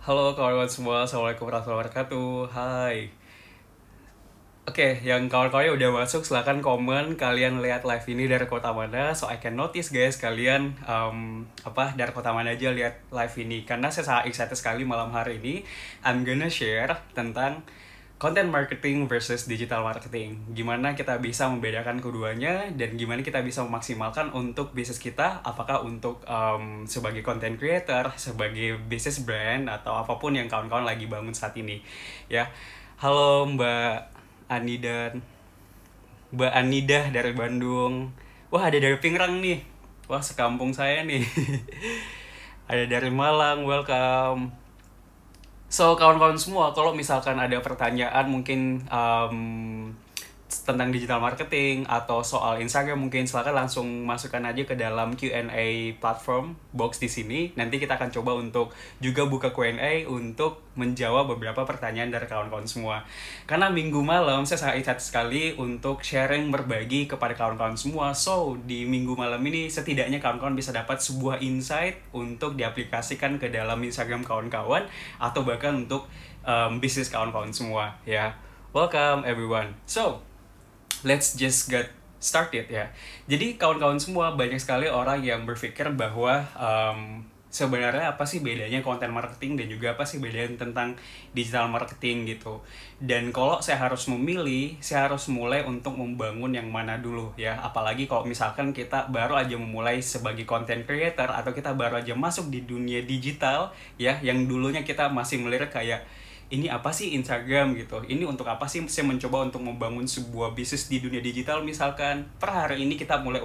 Halo kawan-kawan semua, Assalamualaikum warahmatullahi wabarakatuh. Hai. Oke, yang kawan-kawannya udah masuk, silahkan komen kalian lihat live ini dari kota mana, so I can notice guys kalian dari kota mana aja lihat live ini. Karena saya sangat excited sekali malam hari ini, I'm gonna share tentang content marketing versus digital marketing. Gimana kita bisa membedakan keduanya dan gimana kita bisa memaksimalkan untuk bisnis kita, apakah untuk sebagai content creator, sebagai business brand atau apapun yang kawan-kawan lagi bangun saat ini. Ya. Halo Mbak Anidah dari Bandung. Wah, ada dari Pingrang nih. Wah, sekampung saya nih. Ada dari Malang, welcome. So, kawan-kawan semua, kalau misalkan ada pertanyaan mungkin tentang digital marketing atau soal Instagram, mungkin silakan langsung masukkan aja ke dalam Q&A platform box di sini. Nanti kita akan coba untuk juga buka Q&A untuk menjawab beberapa pertanyaan dari kawan-kawan semua. Karena minggu malam saya sangat excited sekali untuk sharing, berbagi kepada kawan-kawan semua. So, di minggu malam ini setidaknya kawan-kawan bisa dapat sebuah insight untuk diaplikasikan ke dalam Instagram kawan-kawan atau bahkan untuk bisnis kawan-kawan semua ya. Welcome everyone. So, let's just get started ya. Jadi kawan-kawan semua, banyak sekali orang yang berpikir bahwa sebenarnya apa sih bedanya content marketing dan juga apa sih bedanya tentang digital marketing gitu. Dan kalau saya harus memilih, saya harus mulai untuk membangun yang mana dulu ya. Apalagi kalau misalkan kita baru aja memulai sebagai content creator atau kita baru aja masuk di dunia digital ya, yang dulunya kita masih melirik kayak ini apa sih Instagram gitu, ini untuk apa sih saya mencoba untuk membangun sebuah bisnis di dunia digital. Misalkan per hari ini kita mulai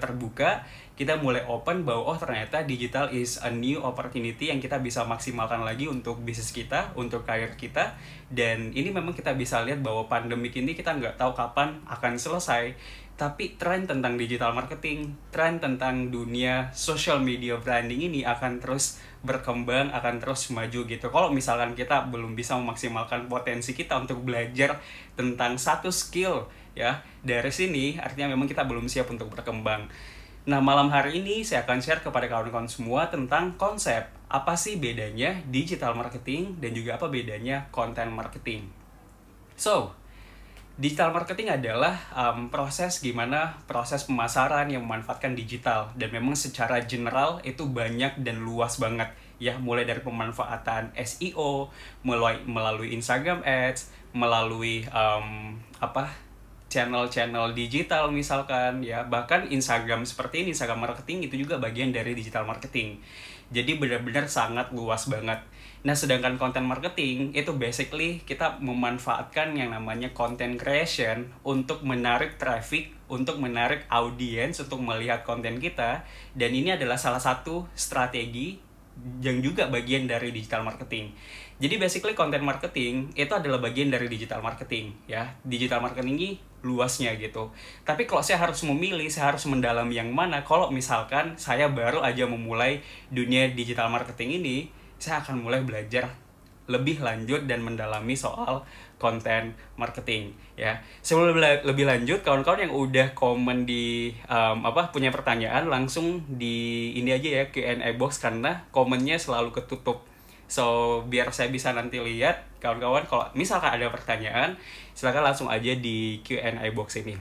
terbuka, kita mulai open bahwa ternyata digital is a new opportunity yang kita bisa maksimalkan lagi untuk bisnis kita, untuk karir kita. Dan ini memang kita bisa lihat bahwa pandemik ini kita nggak tahu kapan akan selesai, tapi tren tentang digital marketing, tren tentang dunia social media branding ini akan terus berkembang, akan terus maju gitu. Kalau misalkan kita belum bisa memaksimalkan potensi kita untuk belajar tentang satu skill ya dari sini, artinya memang kita belum siap untuk berkembang. Nah, malam hari ini saya akan share kepada kawan-kawan semua tentang konsep apa sih bedanya digital marketing dan juga apa bedanya content marketing. So, digital marketing adalah proses pemasaran yang memanfaatkan digital, dan memang secara general itu banyak dan luas banget ya, mulai dari pemanfaatan SEO, melalui Instagram Ads, melalui channel-channel digital misalkan ya, bahkan Instagram seperti ini, Instagram marketing itu juga bagian dari digital marketing. Jadi benar-benar sangat luas banget. Nah, sedangkan content marketing itu basically kita memanfaatkan yang namanya content creation untuk menarik traffic, untuk menarik audiens untuk melihat konten kita, dan ini adalah salah satu strategi yang juga bagian dari digital marketing. Jadi basically content marketing itu adalah bagian dari digital marketing ya. Digital marketing ini luasnya gitu. Tapi kalau saya harus memilih, saya harus mendalam yang mana. Kalau misalkan saya baru aja memulai dunia digital marketing ini, saya akan mulai belajar lebih lanjut dan mendalami soal content marketing ya. Sebelum lebih lanjut, kawan-kawan yang udah komen di punya pertanyaan, langsung di ini aja ya, Q&A box, karena komennya selalu ketutup. So, biar saya bisa nanti lihat kawan-kawan, kalau misalkan ada pertanyaan, silakan langsung aja di Q&A box ini.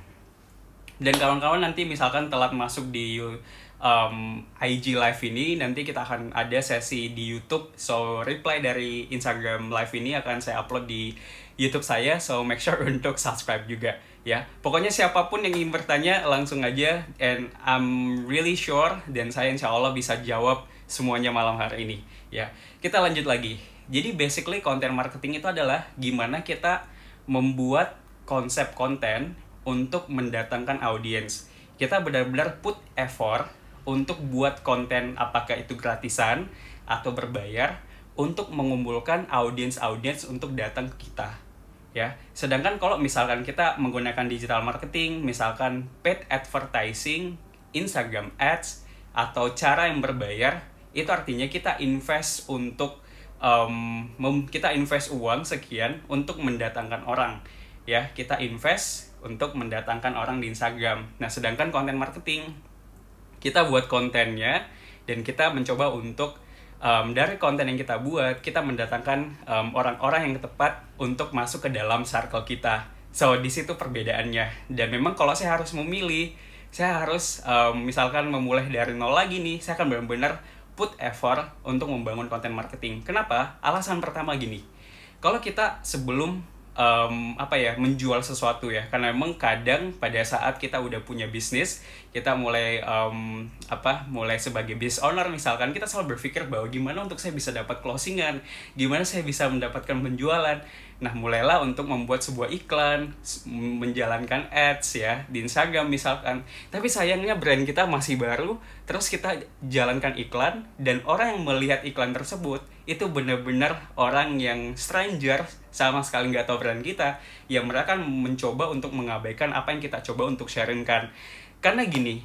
Dan kawan-kawan nanti misalkan telat masuk di IG live ini, nanti kita akan ada sesi di YouTube. So, reply dari Instagram live ini akan saya upload di YouTube saya. So, make sure untuk subscribe juga ya. Pokoknya siapapun yang ingin bertanya langsung aja, and I'm really sure dan saya insya Allah bisa jawab semuanya malam hari ini ya. Kita lanjut lagi. Jadi basically content marketing itu adalah gimana kita membuat konsep konten untuk mendatangkan audiens. Kita benar-benar put effort untuk buat konten, apakah itu gratisan atau berbayar, untuk mengumpulkan audiens untuk datang ke kita ya. Sedangkan kalau misalkan kita menggunakan digital marketing, misalkan paid advertising, Instagram Ads, atau cara yang berbayar, itu artinya kita invest uang sekian untuk mendatangkan orang ya. Kita invest untuk mendatangkan orang di Instagram. Nah, sedangkan content marketing, kita buat kontennya dan kita mencoba untuk dari konten yang kita buat, kita mendatangkan orang-orang yang tepat untuk masuk ke dalam circle kita. So, di situ perbedaannya. Dan memang kalau saya harus memilih, saya harus misalkan memulai dari nol lagi nih, saya akan benar-benar put effort untuk membangun konten marketing. Kenapa? Alasan pertama gini, kalau kita sebelum menjual sesuatu ya, karena memang kadang pada saat kita udah punya bisnis, kita mulai mulai sebagai business owner misalkan, kita selalu berpikir bahwa gimana untuk saya bisa dapat closingan, gimana saya bisa mendapatkan penjualan. Nah, mulailah untuk membuat sebuah iklan, menjalankan ads ya di Instagram misalkan. Tapi sayangnya brand kita masih baru, terus kita jalankan iklan, dan orang yang melihat iklan tersebut itu benar-benar orang yang stranger, sama sekali nggak tahu brand kita, yang mereka akan mencoba untuk mengabaikan apa yang kita coba untuk sharingkan. Karena gini,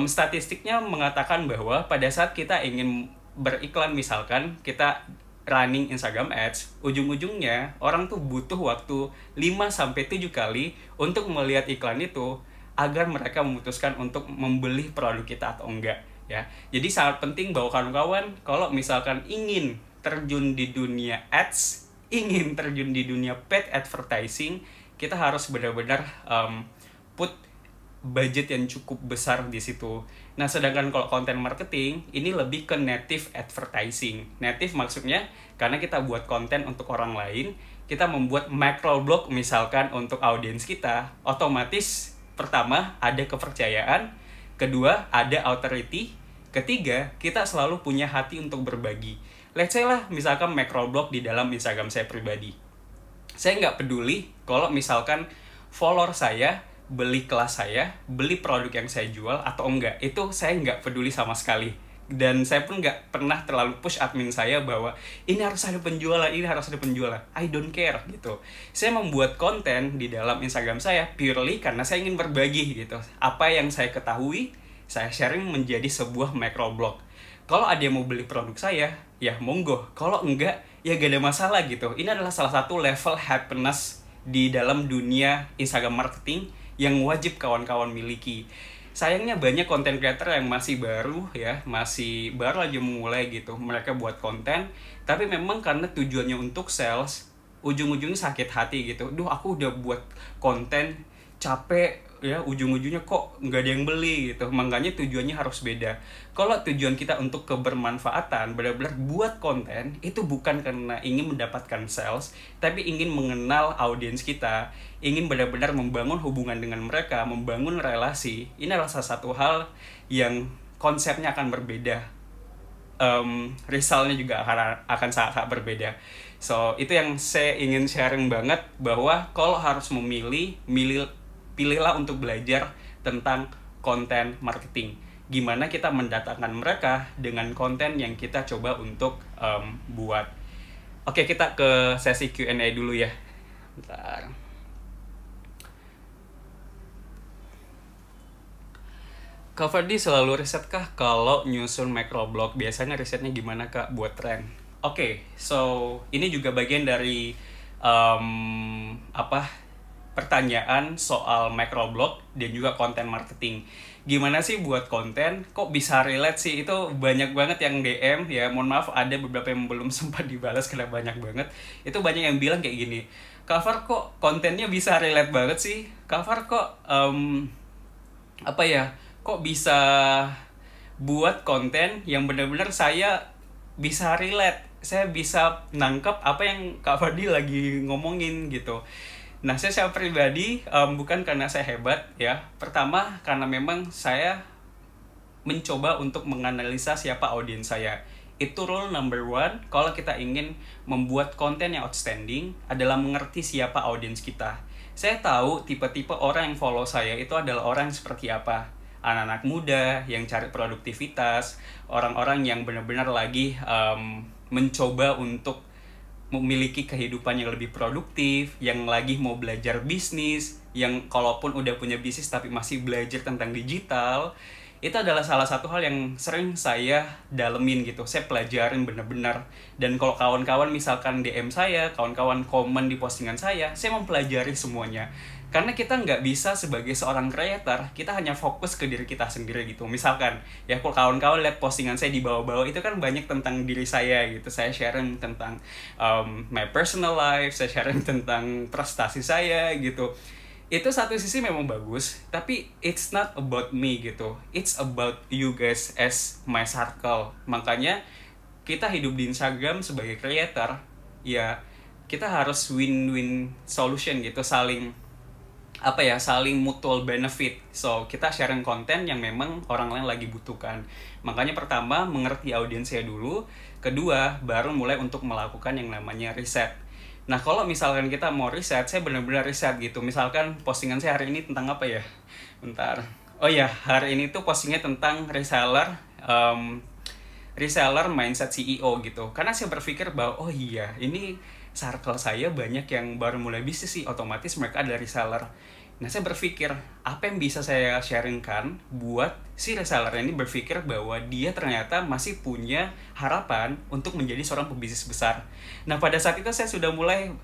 statistiknya mengatakan bahwa pada saat kita ingin beriklan, misalkan kita running Instagram Ads, ujung-ujungnya orang tuh butuh waktu 5-7 kali untuk melihat iklan itu agar mereka memutuskan untuk membeli produk kita atau enggak ya. Jadi sangat penting bahwa kawan-kawan kalau misalkan ingin terjun di dunia ads, ingin terjun di dunia paid advertising, kita harus benar-benar put budget yang cukup besar di situ. Nah, sedangkan kalau konten marketing ini lebih ke native advertising. Native maksudnya karena kita buat konten untuk orang lain, kita membuat microblog misalkan untuk audiens kita, otomatis pertama ada kepercayaan, kedua ada authority, ketiga kita selalu punya hati untuk berbagi. Let's say lah misalkan microblog di dalam Instagram saya pribadi. Saya nggak peduli kalau misalkan follower saya beli kelas saya, beli produk yang saya jual atau enggak, itu saya nggak peduli sama sekali. Dan saya pun nggak pernah terlalu push admin saya bahwa ini harus ada penjualan, ini harus ada penjualan. I don't care gitu. Saya membuat konten di dalam Instagram saya purely karena saya ingin berbagi gitu. Apa yang saya ketahui, saya sharing menjadi sebuah microblog. Kalau ada yang mau beli produk saya, ya monggo. Kalau enggak, ya gak ada masalah gitu. Ini adalah salah satu level happiness di dalam dunia Instagram marketing yang wajib kawan-kawan miliki. Sayangnya banyak content creator yang masih baru ya, masih baru aja memulai gitu. Mereka buat konten, tapi memang karena tujuannya untuk sales, ujung-ujungnya sakit hati gitu. Duh, aku udah buat konten, capek ya, ujung-ujungnya kok nggak ada yang beli gitu. Makanya tujuannya harus beda. Kalau tujuan kita untuk kebermanfaatan, benar-benar buat konten, itu bukan karena ingin mendapatkan sales, tapi ingin mengenal audiens kita, ingin benar-benar membangun hubungan dengan mereka, membangun relasi. Ini adalah salah satu hal yang konsepnya akan berbeda. Resultnya juga akan sangat berbeda. So, itu yang saya ingin sharing banget, bahwa kalau harus memilih, pilihlah untuk belajar tentang konten marketing. Gimana kita mendatangkan mereka dengan konten yang kita coba untuk buat. Oke, kita ke sesi Q&A dulu ya. Bentar. Kak Ferdi selalu risetkah kalau nyusun microblog? Biasanya risetnya gimana Kak buat tren? Oke, so ini juga bagian dari pertanyaan soal microblog dan juga konten marketing. Gimana sih buat konten? Kok bisa relate sih? Itu banyak banget yang DM ya. Mohon maaf ada beberapa yang belum sempat dibalas karena banyak banget. Itu banyak yang bilang kayak gini, Cover kok kontennya bisa relate banget sih? Cover kok kok bisa buat konten yang benar-benar saya bisa relate, saya bisa nangkep apa yang Kak Ferdi lagi ngomongin gitu. Nah, saya pribadi bukan karena saya hebat ya. Pertama, karena memang saya mencoba untuk menganalisa siapa audiens saya. Itu rule number 1 kalau kita ingin membuat konten yang outstanding, adalah mengerti siapa audiens kita. Saya tahu tipe-tipe orang yang follow saya itu adalah orang seperti apa. Anak-anak muda yang cari produktivitas, orang-orang yang benar-benar lagi mencoba untuk memiliki kehidupan yang lebih produktif, yang lagi mau belajar bisnis, yang kalaupun udah punya bisnis tapi masih belajar tentang digital. Itu adalah salah satu hal yang sering saya dalemin gitu, saya pelajarin benar-benar. Dan kalau kawan-kawan misalkan DM saya, kawan-kawan komen di postingan saya mempelajari semuanya. Karena kita nggak bisa sebagai seorang creator, kita hanya fokus ke diri kita sendiri gitu. Misalkan, ya kalau kawan-kawan lihat postingan saya di bawah-bawah, itu kan banyak tentang diri saya gitu. Saya sharing tentang my personal life, saya sharing tentang prestasi saya gitu. Itu satu sisi memang bagus, tapi it's not about me gitu. It's about you guys as my circle. Makanya kita hidup di Instagram sebagai creator, ya kita harus win-win solution gitu, saling mutual benefit. So kita sharing konten yang memang orang lain lagi butuhkan. Makanya pertama mengerti audiensnya dulu, kedua baru mulai untuk melakukan yang namanya riset. Nah kalau misalkan kita mau riset, saya benar-benar riset gitu. Misalkan postingan saya hari ini tentang apa ya, bentar, oh ya, hari ini tuh postingnya tentang reseller mindset CEO gitu. Karena saya berpikir bahwa oh iya, ini circle saya banyak yang baru mulai bisnis sih, otomatis mereka ada reseller. Nah saya berpikir apa yang bisa saya sharingkan buat si reseller ini berpikir bahwa dia ternyata masih punya harapan untuk menjadi seorang pebisnis besar. Nah pada saat itu saya sudah mulai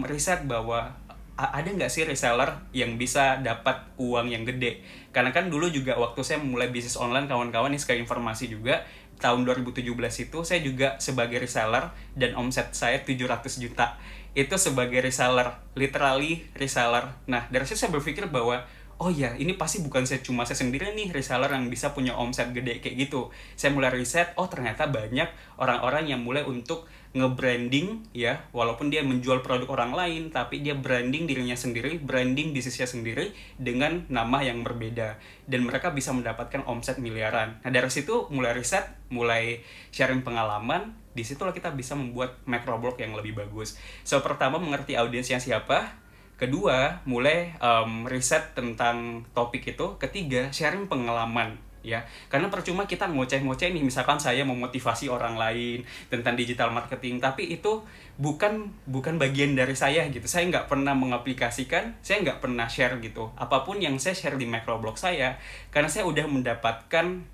riset bahwa ada nggak sih reseller yang bisa dapat uang yang gede. Karena kan dulu juga waktu saya mulai bisnis online, kawan-kawan ini sekali informasi juga, tahun 2017 itu saya juga sebagai reseller dan omset saya 700 juta. Itu sebagai reseller, literally reseller. Nah dari situ saya berpikir bahwa oh ya, ini pasti bukan saya sendiri nih reseller yang bisa punya omset gede kayak gitu. Saya mulai riset, oh ternyata banyak orang-orang yang mulai untuk nge-branding ya, walaupun dia menjual produk orang lain, tapi dia branding dirinya sendiri, branding bisnisnya sendiri dengan nama yang berbeda. Dan mereka bisa mendapatkan omset miliaran. Nah dari situ mulai riset, mulai sharing pengalaman, disitulah kita bisa membuat microblog yang lebih bagus. So pertama mengerti audiensnya siapa, kedua mulai riset tentang topik itu, ketiga sharing pengalaman ya, karena percuma kita ngoceh-ngoceh nih, misalkan saya memotivasi orang lain tentang digital marketing, tapi itu bukan bagian dari saya gitu. Saya nggak pernah mengaplikasikan, saya nggak pernah share gitu apapun yang saya share di microblog saya, karena saya udah mendapatkan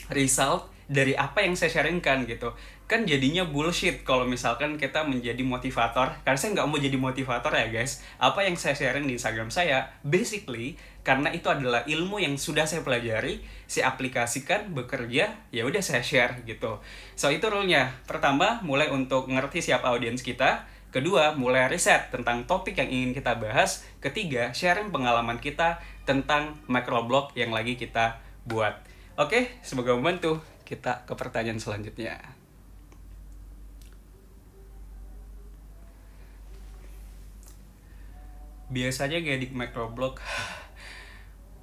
result dari apa yang saya sharingkan gitu. Kan jadinya bullshit kalau misalkan kita menjadi motivator, karena saya nggak mau jadi motivator ya guys. Apa yang saya sharing di Instagram saya basically karena itu adalah ilmu yang sudah saya pelajari, saya aplikasikan, bekerja, ya udah saya share gitu. So itu rule-nya. Pertama mulai untuk ngerti siapa audiens kita, kedua mulai riset tentang topik yang ingin kita bahas, ketiga sharing pengalaman kita tentang microblog yang lagi kita buat. Oke, semoga membantu. Kita ke pertanyaan selanjutnya. Biasanya ngedit microblog,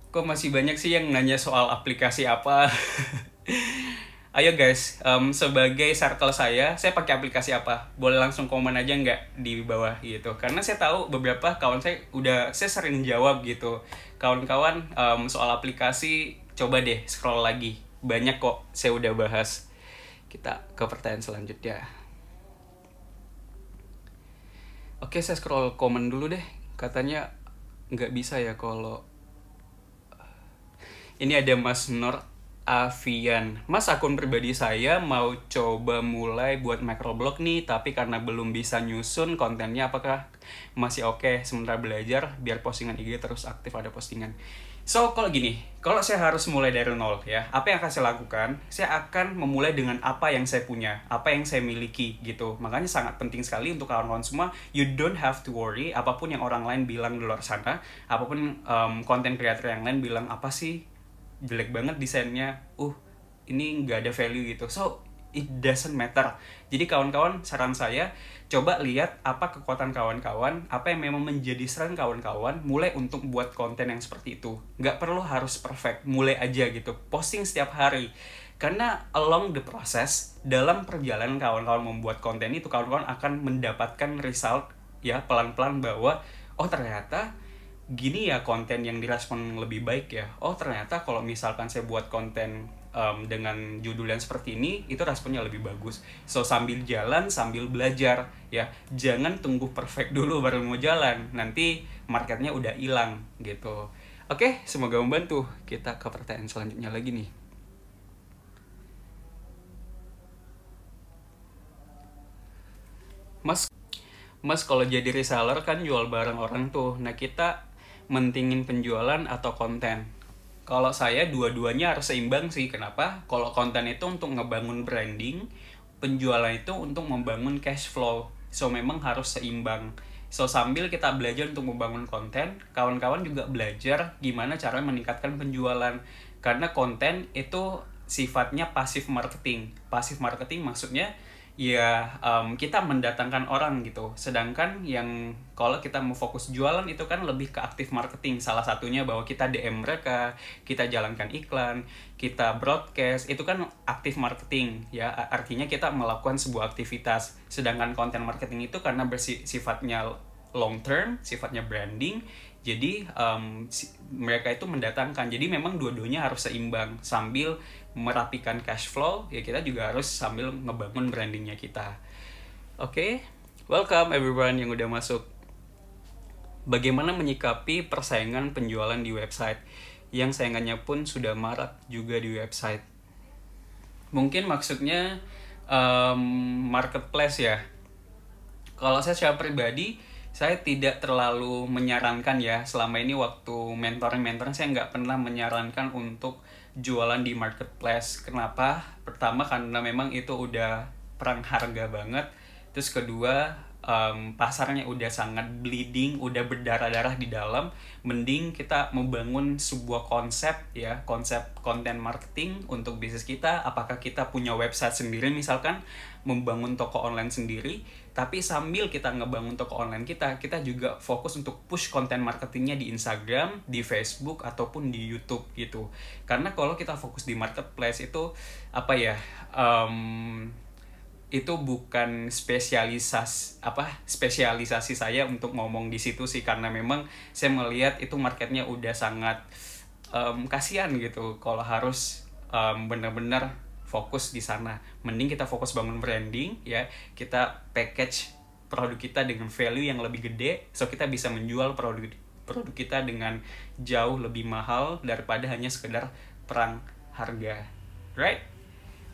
kok masih banyak sih yang nanya soal aplikasi apa? Ayo guys, sebagai circle saya pakai aplikasi apa? Boleh langsung komen aja nggak di bawah gitu. Karena saya tahu beberapa kawan saya sering jawab gitu. Kawan-kawan soal aplikasi, coba deh scroll lagi. Banyak kok saya udah bahas. Kita ke pertanyaan selanjutnya. Oke, saya scroll komen dulu deh. Katanya nggak bisa ya kalau... Ini ada Mas Nur Avian. Mas, akun pribadi saya mau coba mulai buat microblog nih, tapi karena belum bisa nyusun kontennya, apakah masih oke sementara belajar biar postingan IG terus aktif ada postingan? So, kalau gini, kalau saya harus mulai dari nol ya, apa yang akan saya lakukan? Saya akan memulai dengan apa yang saya punya, apa yang saya miliki gitu. Makanya sangat penting sekali untuk kawan-kawan semua, you don't have to worry apapun yang orang lain bilang di luar sana, apapun content creator yang lain bilang apa sih jelek banget desainnya, ini nggak ada value gitu. So, it doesn't matter. Jadi kawan-kawan, saran saya, coba lihat apa kekuatan kawan-kawan, apa yang memang menjadi strength kawan-kawan, mulai untuk buat konten yang seperti itu. Nggak perlu harus perfect, mulai aja gitu, posting setiap hari. Karena along the process, dalam perjalanan kawan-kawan membuat konten itu, kawan-kawan akan mendapatkan result ya pelan-pelan bahwa, oh ternyata gini ya konten yang direspon lebih baik ya. Oh ternyata kalau misalkan saya buat konten dengan judul yang seperti ini, itu responnya lebih bagus. So sambil jalan, sambil belajar ya. Jangan tunggu perfect dulu baru mau jalan. Nanti marketnya udah hilang gitu. Oke, semoga membantu. Kita ke pertanyaan selanjutnya lagi nih. Mas kalau jadi reseller kan jual barang orang tuh. Nah kita mentingin penjualan atau konten? Kalau saya dua-duanya harus seimbang sih. Kenapa? Kalau konten itu untuk ngebangun branding, penjualan itu untuk membangun cash flow. So memang harus seimbang. So sambil kita belajar untuk membangun konten, kawan-kawan juga belajar gimana cara meningkatkan penjualan. Karena konten itu sifatnya passive marketing. Passive marketing maksudnya ya kita mendatangkan orang gitu. Sedangkan yang kalau kita mau fokus jualan itu kan lebih ke aktif marketing. Salah satunya bahwa kita DM mereka, kita jalankan iklan, kita broadcast, itu kan aktif marketing ya. Artinya kita melakukan sebuah aktivitas. Sedangkan konten marketing itu karena bersifatnya long term, sifatnya branding. Jadi mereka itu mendatangkan. Jadi memang dua-duanya harus seimbang. Sambil merapikan cash flow, ya kita juga harus sambil ngebangun brandingnya kita. Oke, welcome everyone yang udah masuk. Bagaimana menyikapi persaingan penjualan di website? Yang saingannya pun sudah marak juga di website. Mungkin maksudnya marketplace ya. Kalau saya secara pribadi, saya tidak terlalu menyarankan ya. Selama ini waktu mentoring saya nggak pernah menyarankan untuk jualan di marketplace. Kenapa? Pertama karena memang itu udah perang harga banget. Terus kedua, pasarnya udah sangat bleeding, udah berdarah-darah di dalam. Mending kita membangun sebuah konsep ya, konsep konten marketing untuk bisnis kita. Apakah kita punya website sendiri misalkan, membangun toko online sendiri, tapi sambil kita ngebangun toko online kita juga fokus untuk push konten marketingnya di Instagram, di Facebook, ataupun di YouTube gitu. Karena kalau kita fokus di marketplace itu apa ya, itu bukan spesialisasi saya untuk ngomong di situ sih. Karena memang saya melihat itu marketnya udah sangat kasihan gitu kalau harus benar-benar fokus di sana. Mending kita fokus bangun branding ya, kita package produk kita dengan value yang lebih gede, so kita bisa menjual produk kita dengan jauh lebih mahal daripada hanya sekedar perang harga, right?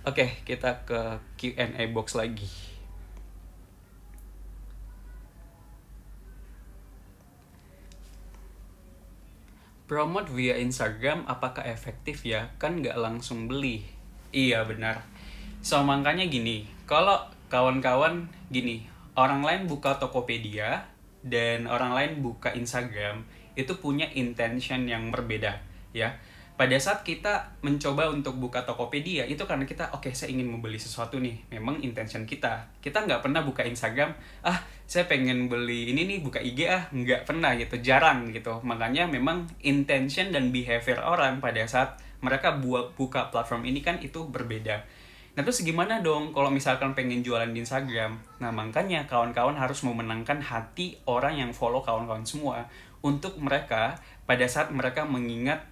Oke, kita ke Q&A box lagi. Promote via Instagram apakah efektif ya? Kan nggak langsung beli. Iya benar. So makanya gini, kalau kawan-kawan gini, orang lain buka Tokopedia dan orang lain buka Instagram, itu punya intention yang berbeda ya. Pada saat kita mencoba untuk buka Tokopedia, itu karena kita, oke, saya ingin membeli sesuatu nih. Memang intention kita. Kita nggak pernah buka Instagram, saya pengen beli ini nih, buka IG nggak pernah gitu, jarang gitu. Makanya memang intention dan behavior orang pada saat mereka buka platform ini kan itu berbeda. Nah terus gimana dong kalau misalkan pengen jualan di Instagram? Nah makanya kawan-kawan harus memenangkan hati orang yang follow kawan-kawan semua. Untuk mereka, pada saat mereka mengingat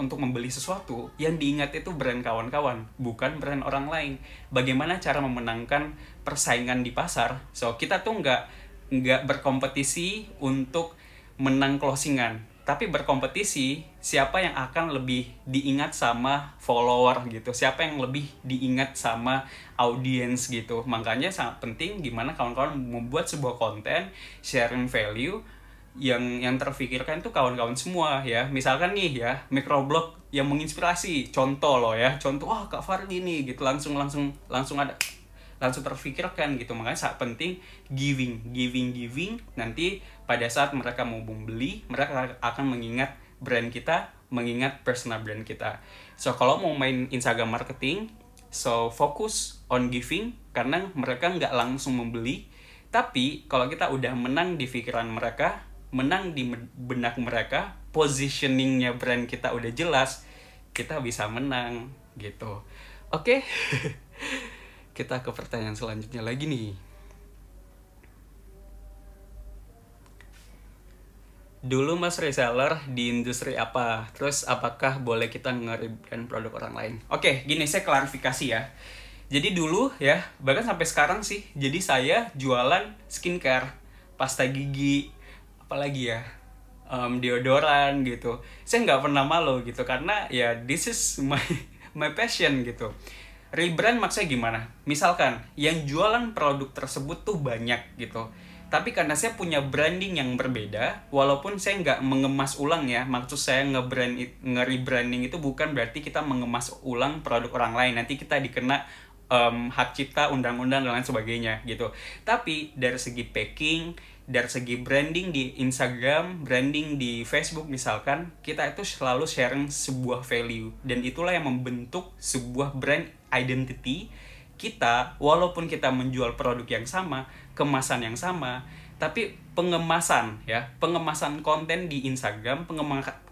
untuk membeli sesuatu, yang diingat itu brand kawan-kawan, bukan brand orang lain. Bagaimana cara memenangkan persaingan di pasar? So kita tuh nggak berkompetisi untuk menang closingan, tapi berkompetisi siapa yang akan lebih diingat sama follower gitu, siapa yang lebih diingat sama audience gitu. Makanya sangat penting gimana kawan-kawan membuat sebuah konten sharing value yang terfikirkan tuh kawan-kawan semua ya. Misalkan nih ya, microblog yang menginspirasi, contoh loh ya, contoh Kak Fardi nih gitu, langsung terfikirkan gitu. Makanya sangat penting giving. Nanti pada saat mereka mau membeli, mereka akan mengingat brand kita, mengingat personal brand kita. So kalau mau main Instagram marketing, so fokus on giving, karena mereka nggak langsung membeli. Tapi kalau kita udah menang di pikiran mereka, menang di benak mereka, positioningnya brand kita udah jelas, kita bisa menang gitu. Oke. Kita ke pertanyaan selanjutnya lagi nih. Dulu Mas reseller di industri apa? Terus apakah boleh kita nge-rebrand produk orang lain? Oke, gini saya klarifikasi ya. Jadi dulu ya, bahkan sampai sekarang sih, jadi saya jualan skincare, pasta gigi, apalagi ya, deodoran gitu. Saya nggak pernah malu gitu, karena ya this is my passion gitu. Rebrand maksudnya gimana? Misalkan yang jualan produk tersebut tuh banyak gitu, Tapi karena saya punya branding yang berbeda, walaupun saya nggak mengemas ulang ya, maksud saya nge-rebranding itu bukan berarti kita mengemas ulang produk orang lain, nanti kita dikena hak cipta, undang-undang, dan lain sebagainya gitu. Tapi dari segi packing, dari segi branding di Instagram, branding di Facebook misalkan, kita itu selalu sharing sebuah value, dan itulah yang membentuk sebuah brand identity kita. Walaupun kita menjual produk yang sama, kemasan yang sama, tapi pengemasan konten di Instagram,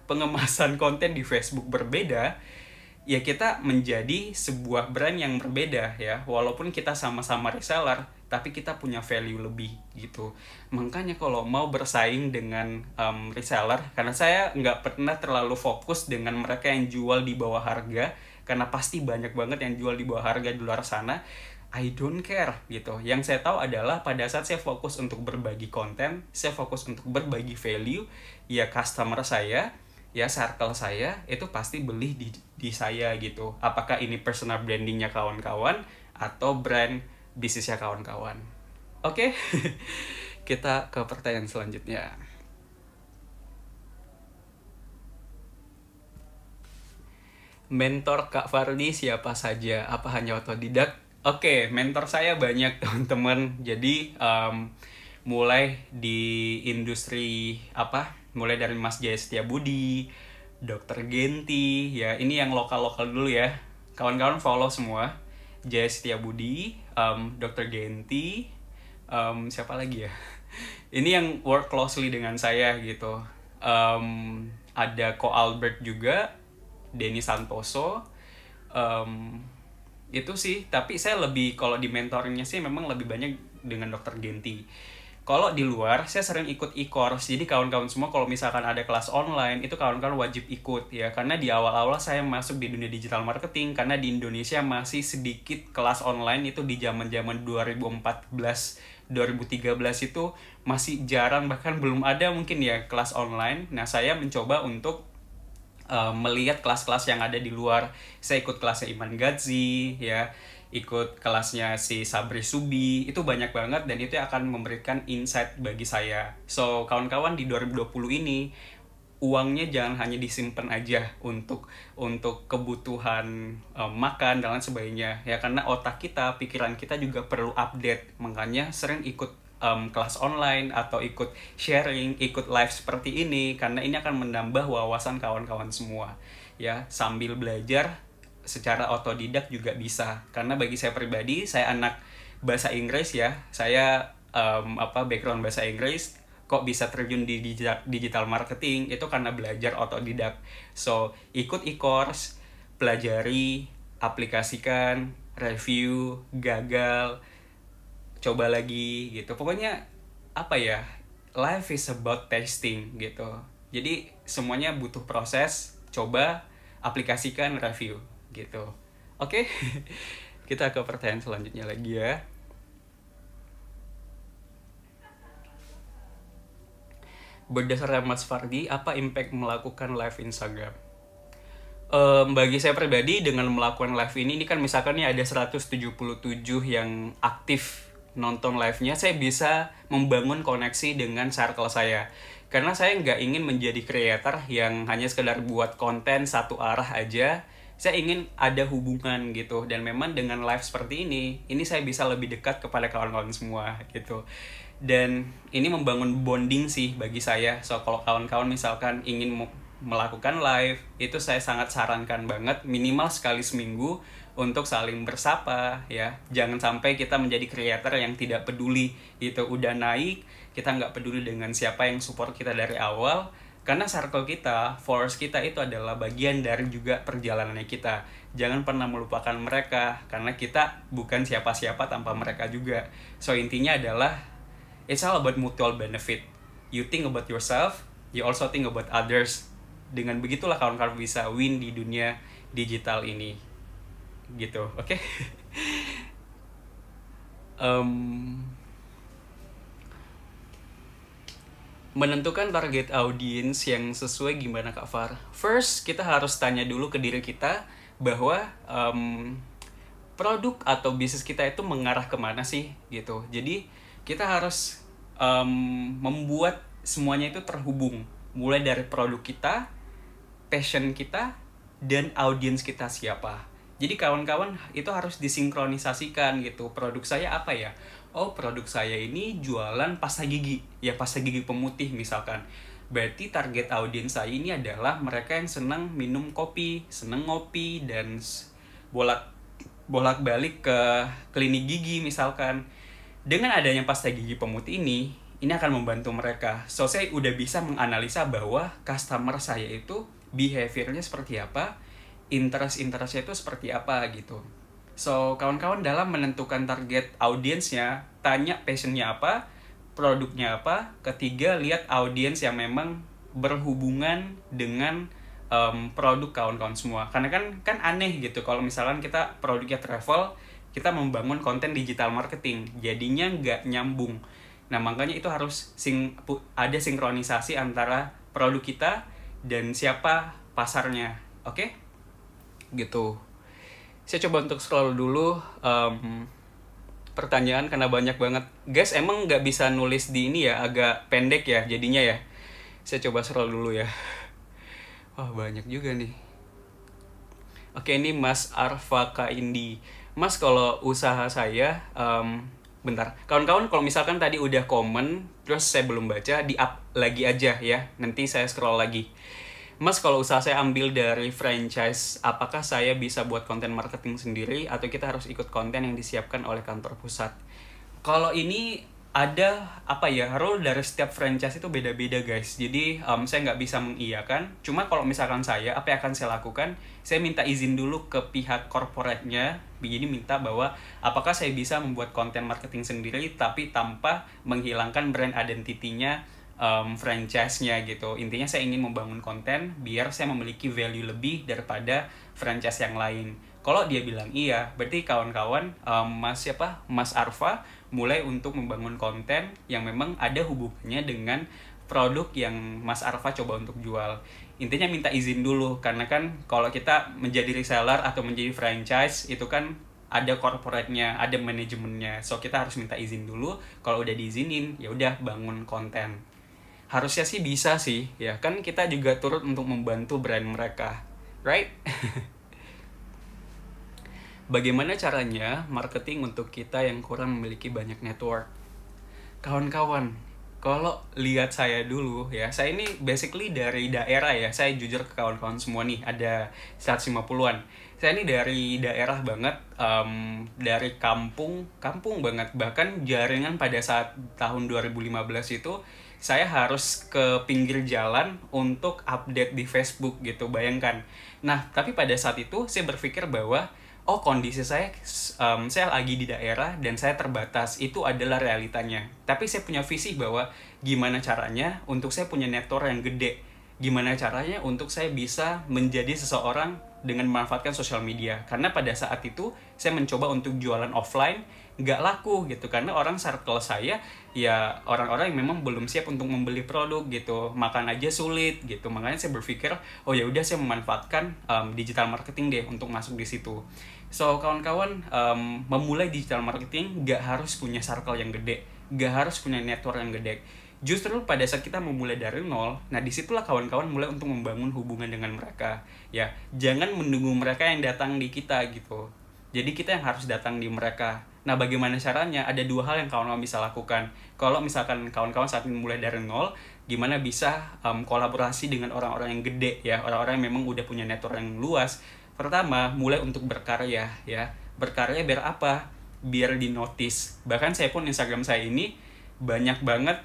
pengemasan konten di Facebook berbeda, ya kita menjadi sebuah brand yang berbeda ya. Walaupun kita sama-sama reseller, tapi kita punya value lebih gitu. Makanya kalau mau bersaing dengan reseller, karena saya nggak pernah terlalu fokus dengan mereka yang jual di bawah harga, karena pasti banyak banget yang jual di bawah harga di luar sana. I don't care gitu. Yang saya tahu adalah pada saat saya fokus untuk berbagi konten, saya fokus untuk berbagi value, ya customer saya, ya circle saya itu pasti beli di saya gitu. Apakah ini personal brandingnya kawan-kawan atau brand bisnisnya kawan-kawan. Oke. Kita ke pertanyaan selanjutnya. Mentor Kak Fardi siapa saja? Apa hanya otodidak? Oke, mentor saya banyak teman-teman. Jadi mulai di industri mulai dari Mas Jaya Setiabudi, Dr. Genti, ya ini yang lokal-lokal dulu ya. Kawan-kawan follow semua. Jaya Setiabudi, Dr. Genti, siapa lagi ya? Ini yang work closely dengan saya gitu. Ada Ko Albert juga, Denny Santoso, itu sih. Tapi saya lebih, kalau di mentoringnya sih memang lebih banyak dengan Dr. Genti. Kalau di luar, saya sering ikut e-course. Jadi kawan-kawan semua kalau misalkan ada kelas online, itu kawan-kawan wajib ikut ya. Karena di awal-awal saya masuk di dunia digital marketing, karena di Indonesia masih sedikit kelas online. Itu di zaman-zaman 2014, 2013 itu masih jarang, bahkan belum ada mungkin ya kelas online. Nah, saya mencoba untuk melihat kelas-kelas yang ada di luar. Saya ikut kelasnya Iman Gadzi ya, ikut kelasnya si Sabri Subi, itu banyak banget, dan itu akan memberikan insight bagi saya. So kawan-kawan, di 2020 ini uangnya jangan hanya disimpan aja untuk kebutuhan makan dan lain sebagainya ya, karena otak kita, pikiran kita juga perlu update. Makanya sering ikut kelas online atau ikut sharing, ikut live seperti ini, karena ini akan menambah wawasan kawan-kawan semua ya. Sambil belajar secara otodidak juga bisa, karena bagi saya pribadi, saya anak bahasa Inggris ya, saya background bahasa Inggris, kok bisa terjun di digital marketing itu karena belajar otodidak. So ikut e-course, pelajari, aplikasikan, review, gagal, coba lagi gitu. Pokoknya life is about testing gitu. Jadi semuanya butuh proses, coba, aplikasikan, review gitu. Oke. Kita ke pertanyaan selanjutnya lagi ya. Berdasarkan Mas Fardi, apa impact melakukan live Instagram? Bagi saya pribadi, dengan melakukan live ini kan misalkan nih ada 177 yang aktif nonton live-nya, saya bisa membangun koneksi dengan circle saya. Karena saya nggak ingin menjadi creator yang hanya sekedar buat konten satu arah aja. Saya ingin ada hubungan gitu. Dan memang dengan live seperti ini saya bisa lebih dekat kepada kawan-kawan semua gitu. Dan ini membangun bonding sih bagi saya. So kalau kawan-kawan misalkan ingin melakukan live, itu saya sangat sarankan banget minimal sekali seminggu untuk saling bersapa ya. Jangan sampai kita menjadi creator yang tidak peduli, itu udah naik kita nggak peduli dengan siapa yang support kita dari awal, karena circle kita, followers kita itu adalah bagian dari juga perjalanannya kita. Jangan pernah melupakan mereka, karena kita bukan siapa-siapa tanpa mereka juga. So intinya adalah it's all about mutual benefit. You think about yourself, you also think about others. Dengan begitulah kawan-kawan bisa win di dunia digital ini gitu. Oke. Menentukan target audiens yang sesuai gimana Kak Far? First, kita harus tanya dulu ke diri kita bahwa produk atau bisnis kita itu mengarah kemana sih gitu. Jadi kita harus membuat semuanya itu terhubung, mulai dari produk kita, passion kita, dan audiens kita siapa. Jadi kawan-kawan itu harus disinkronisasikan gitu. Produk saya apa ya? Oh, produk saya ini jualan pasta gigi. Ya, pasta gigi pemutih misalkan. Berarti target audiens saya ini adalah mereka yang senang minum kopi, senang ngopi, dan bolak-balik ke klinik gigi misalkan. Dengan adanya pasta gigi pemutih ini akan membantu mereka. So, saya udah bisa menganalisa bahwa customer saya itu behaviornya seperti apa, interestnya itu seperti apa gitu. So, kawan-kawan dalam menentukan target audiensnya, tanya passionnya apa, produknya apa. Ketiga, lihat audiens yang memang berhubungan dengan produk kawan-kawan semua. Karena kan aneh gitu kalau misalkan kita produknya travel, kita membangun konten digital marketing, jadinya nggak nyambung. Nah, makanya itu harus ada sinkronisasi antara produk kita dan siapa pasarnya. Oke? Gitu. Saya coba untuk scroll dulu pertanyaan karena banyak banget. Guys, emang nggak bisa nulis di ini ya, agak pendek ya jadinya ya. Saya coba scroll dulu ya. Wah, banyak juga nih. Oke, ini Mas Arfa Kaindi. Mas, kalau usaha saya, bentar. Kawan-kawan kalau misalkan tadi udah komen, terus saya belum baca, di-up lagi aja ya. Nanti saya scroll lagi. Mas, kalau usaha saya ambil dari franchise, apakah saya bisa buat konten marketing sendiri atau kita harus ikut konten yang disiapkan oleh kantor pusat? Kalau ini ada rule dari setiap franchise itu beda-beda guys. Jadi saya nggak bisa mengiyakan. Cuma kalau misalkan saya, apa yang akan saya lakukan? Saya minta izin dulu ke pihak corporate-nya. Jadi minta bahwa apakah saya bisa membuat konten marketing sendiri tapi tanpa menghilangkan brand identity-nya franchise-nya gitu. Intinya saya ingin membangun konten biar saya memiliki value lebih daripada franchise yang lain. Kalau dia bilang iya, berarti kawan-kawan Mas Arfa mulai untuk membangun konten yang memang ada hubungannya dengan produk yang Mas Arfa coba untuk jual. Intinya minta izin dulu, karena kan kalau kita menjadi reseller atau menjadi franchise itu kan ada corporate-nya, ada manajemennya. So kita harus minta izin dulu. Kalau udah diizinin, ya udah bangun konten. Harusnya sih bisa sih, ya kan kita juga turut untuk membantu brand mereka, right? Bagaimana caranya marketing untuk kita yang kurang memiliki banyak network? Kawan-kawan, kalau lihat saya dulu ya, saya ini basically dari daerah ya. Saya jujur ke kawan-kawan semua nih, ada 150-an. Saya ini dari daerah banget, dari kampung banget. Bahkan jaringan pada saat tahun 2015 itu, saya harus ke pinggir jalan untuk update di Facebook gitu, bayangkan. Nah, tapi pada saat itu saya berpikir bahwa kondisi saya lagi di daerah dan saya terbatas, itu adalah realitanya. Tapi saya punya visi bahwa gimana caranya untuk saya punya network yang gede, gimana caranya untuk saya bisa menjadi seseorang dengan memanfaatkan sosial media. Karena pada saat itu saya mencoba untuk jualan offline, nggak laku gitu, karena orang circle saya ya orang-orang yang memang belum siap untuk membeli produk gitu, makan aja sulit gitu. Makanya saya berpikir, oh ya udah, saya memanfaatkan digital marketing deh untuk masuk di situ. So kawan-kawan, memulai digital marketing nggak harus punya circle yang gede, nggak harus punya network yang gede. Justru pada saat kita memulai dari nol, nah disitulah kawan-kawan mulai untuk membangun hubungan dengan mereka. Ya, jangan menunggu mereka yang datang di kita gitu. Jadi kita yang harus datang di mereka. Nah, bagaimana caranya? Ada dua hal yang kawan-kawan bisa lakukan. Kalau misalkan kawan-kawan saat ini mulai dari nol, gimana bisa kolaborasi dengan orang-orang yang gede ya, orang-orang yang memang udah punya network yang luas. Pertama, mulai untuk berkarya ya. Berkarya biar apa? Biar di notice. Bahkan saya pun Instagram saya ini banyak banget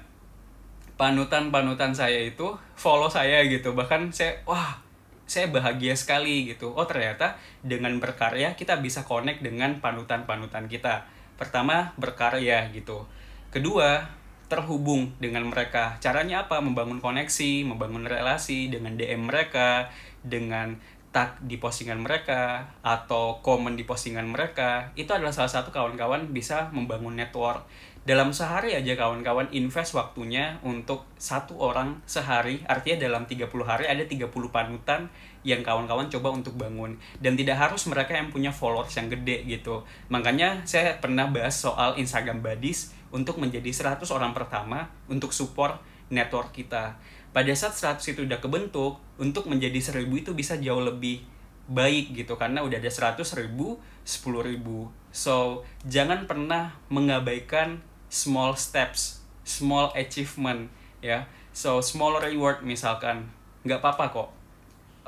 panutan saya itu follow saya gitu. Bahkan saya bahagia sekali gitu. Oh, ternyata dengan berkarya kita bisa connect dengan panutan kita. Pertama, berkarya gitu. Kedua, terhubung dengan mereka. Caranya apa? Membangun koneksi, membangun relasi dengan DM mereka, dengan tag di postingan mereka atau komen di postingan mereka, itu adalah salah satu kawan-kawan bisa membangun network. Dalam sehari aja kawan-kawan invest waktunya untuk satu orang sehari, artinya dalam 30 hari ada 30 panutan yang kawan-kawan coba untuk bangun. Dan tidak harus mereka yang punya followers yang gede gitu. Makanya saya pernah bahas soal Instagram Buddies untuk menjadi 100 orang pertama untuk support network kita. Pada saat 100 itu udah kebentuk, untuk menjadi 1000 itu bisa jauh lebih baik gitu, karena udah ada 100.000, 10.000. So, jangan pernah mengabaikan small steps, small achievement ya. So, small reward misalkan, nggak apa-apa kok.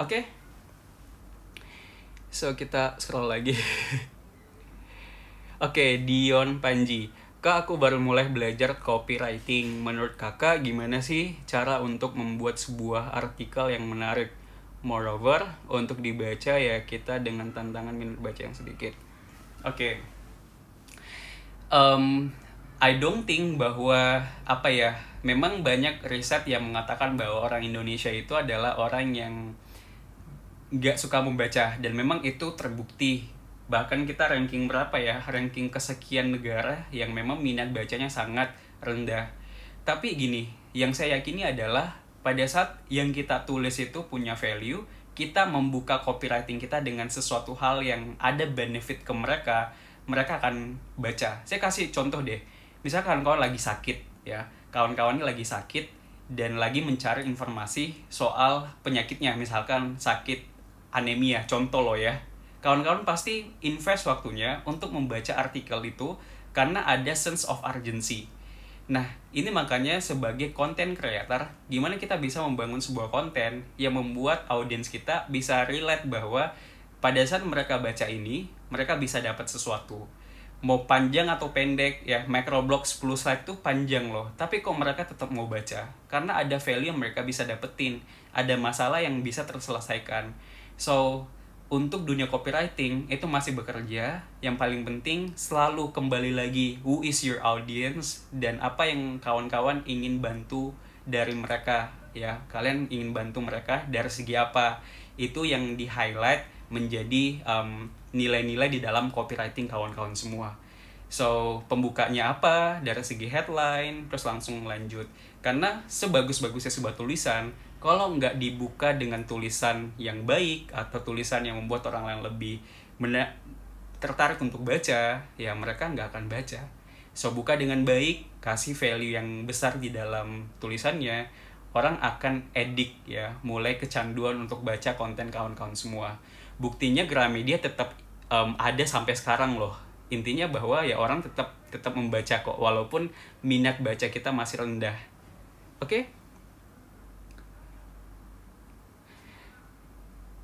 Oke? So, kita scroll lagi. Oke, Dion Panji. Kak, aku baru mulai belajar copywriting. Menurut kakak, gimana sih cara untuk membuat sebuah artikel yang menarik? Moreover, untuk dibaca ya kita dengan tantangan minat baca yang sedikit. Oke. I don't think bahwa, memang banyak riset yang mengatakan bahwa orang Indonesia itu adalah orang yang nggak suka membaca. Dan memang itu terbukti. Bahkan kita ranking berapa ya, ranking kesekian negara yang memang minat bacanya sangat rendah. Tapi gini, yang saya yakini adalah pada saat yang kita tulis itu punya value, kita membuka copywriting kita dengan sesuatu hal yang ada benefit ke mereka, mereka akan baca. Saya kasih contoh deh, misalkan kawan lagi sakit ya, kawan-kawan ini lagi sakit dan lagi mencari informasi soal penyakitnya, misalkan sakit anemia, contoh loh ya. Kawan-kawan pasti invest waktunya untuk membaca artikel itu karena ada sense of urgency. Nah, ini makanya sebagai content creator, gimana kita bisa membangun sebuah konten yang membuat audiens kita bisa relate bahwa pada saat mereka baca ini, mereka bisa dapat sesuatu. Mau panjang atau pendek, ya microblog 10 slide tuh panjang loh. Tapi kok mereka tetap mau baca? Karena ada value yang mereka bisa dapetin. Ada masalah yang bisa terselesaikan. So, untuk dunia copywriting itu masih bekerja. Yang paling penting selalu kembali lagi, who is your audience dan apa yang kawan-kawan ingin bantu dari mereka ya. Kalian ingin bantu mereka dari segi apa? Itu yang di highlight menjadi nilai-nilai di dalam copywriting kawan-kawan semua. So, pembukanya apa? Dari segi headline, terus langsung lanjut. Karena sebagus-bagusnya sebuah tulisan, kalau nggak dibuka dengan tulisan yang baik atau tulisan yang membuat orang lain lebih tertarik untuk baca, ya mereka nggak akan baca. So, buka dengan baik, kasih value yang besar di dalam tulisannya, orang akan addict ya, mulai kecanduan untuk baca konten kawan-kawan semua. Buktinya Gramedia tetap ada sampai sekarang loh. Intinya bahwa ya orang tetap membaca kok, walaupun minat baca kita masih rendah. Oke?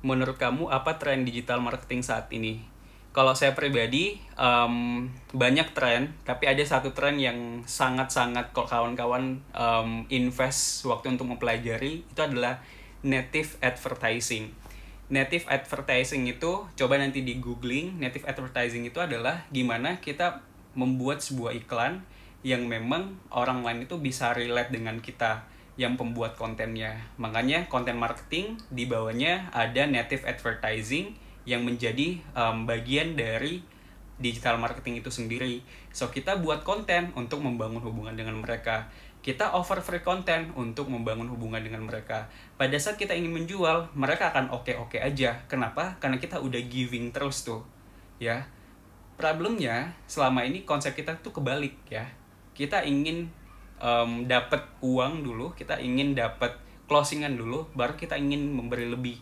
Menurut kamu apa tren digital marketing saat ini? Kalau saya pribadi, banyak tren, tapi ada satu tren yang sangat-sangat kawan-kawan invest waktu untuk mempelajari, itu adalah native advertising. Native advertising itu, coba nanti di googling, native advertising itu adalah gimana kita membuat sebuah iklan yang memang orang lain itu bisa relate dengan kita yang pembuat kontennya. Makanya konten marketing di bawahnya ada native advertising yang menjadi bagian dari digital marketing itu sendiri. So, kita buat konten untuk membangun hubungan dengan mereka. Kita offer free content untuk membangun hubungan dengan mereka. Pada saat kita ingin menjual, mereka akan oke-oke aja. Kenapa? Karena kita udah giving terus tuh. Ya. Problemnya selama ini konsep kita tuh kebalik ya. Kita ingin dapat uang dulu, kita ingin dapat closingan dulu, baru kita ingin memberi lebih.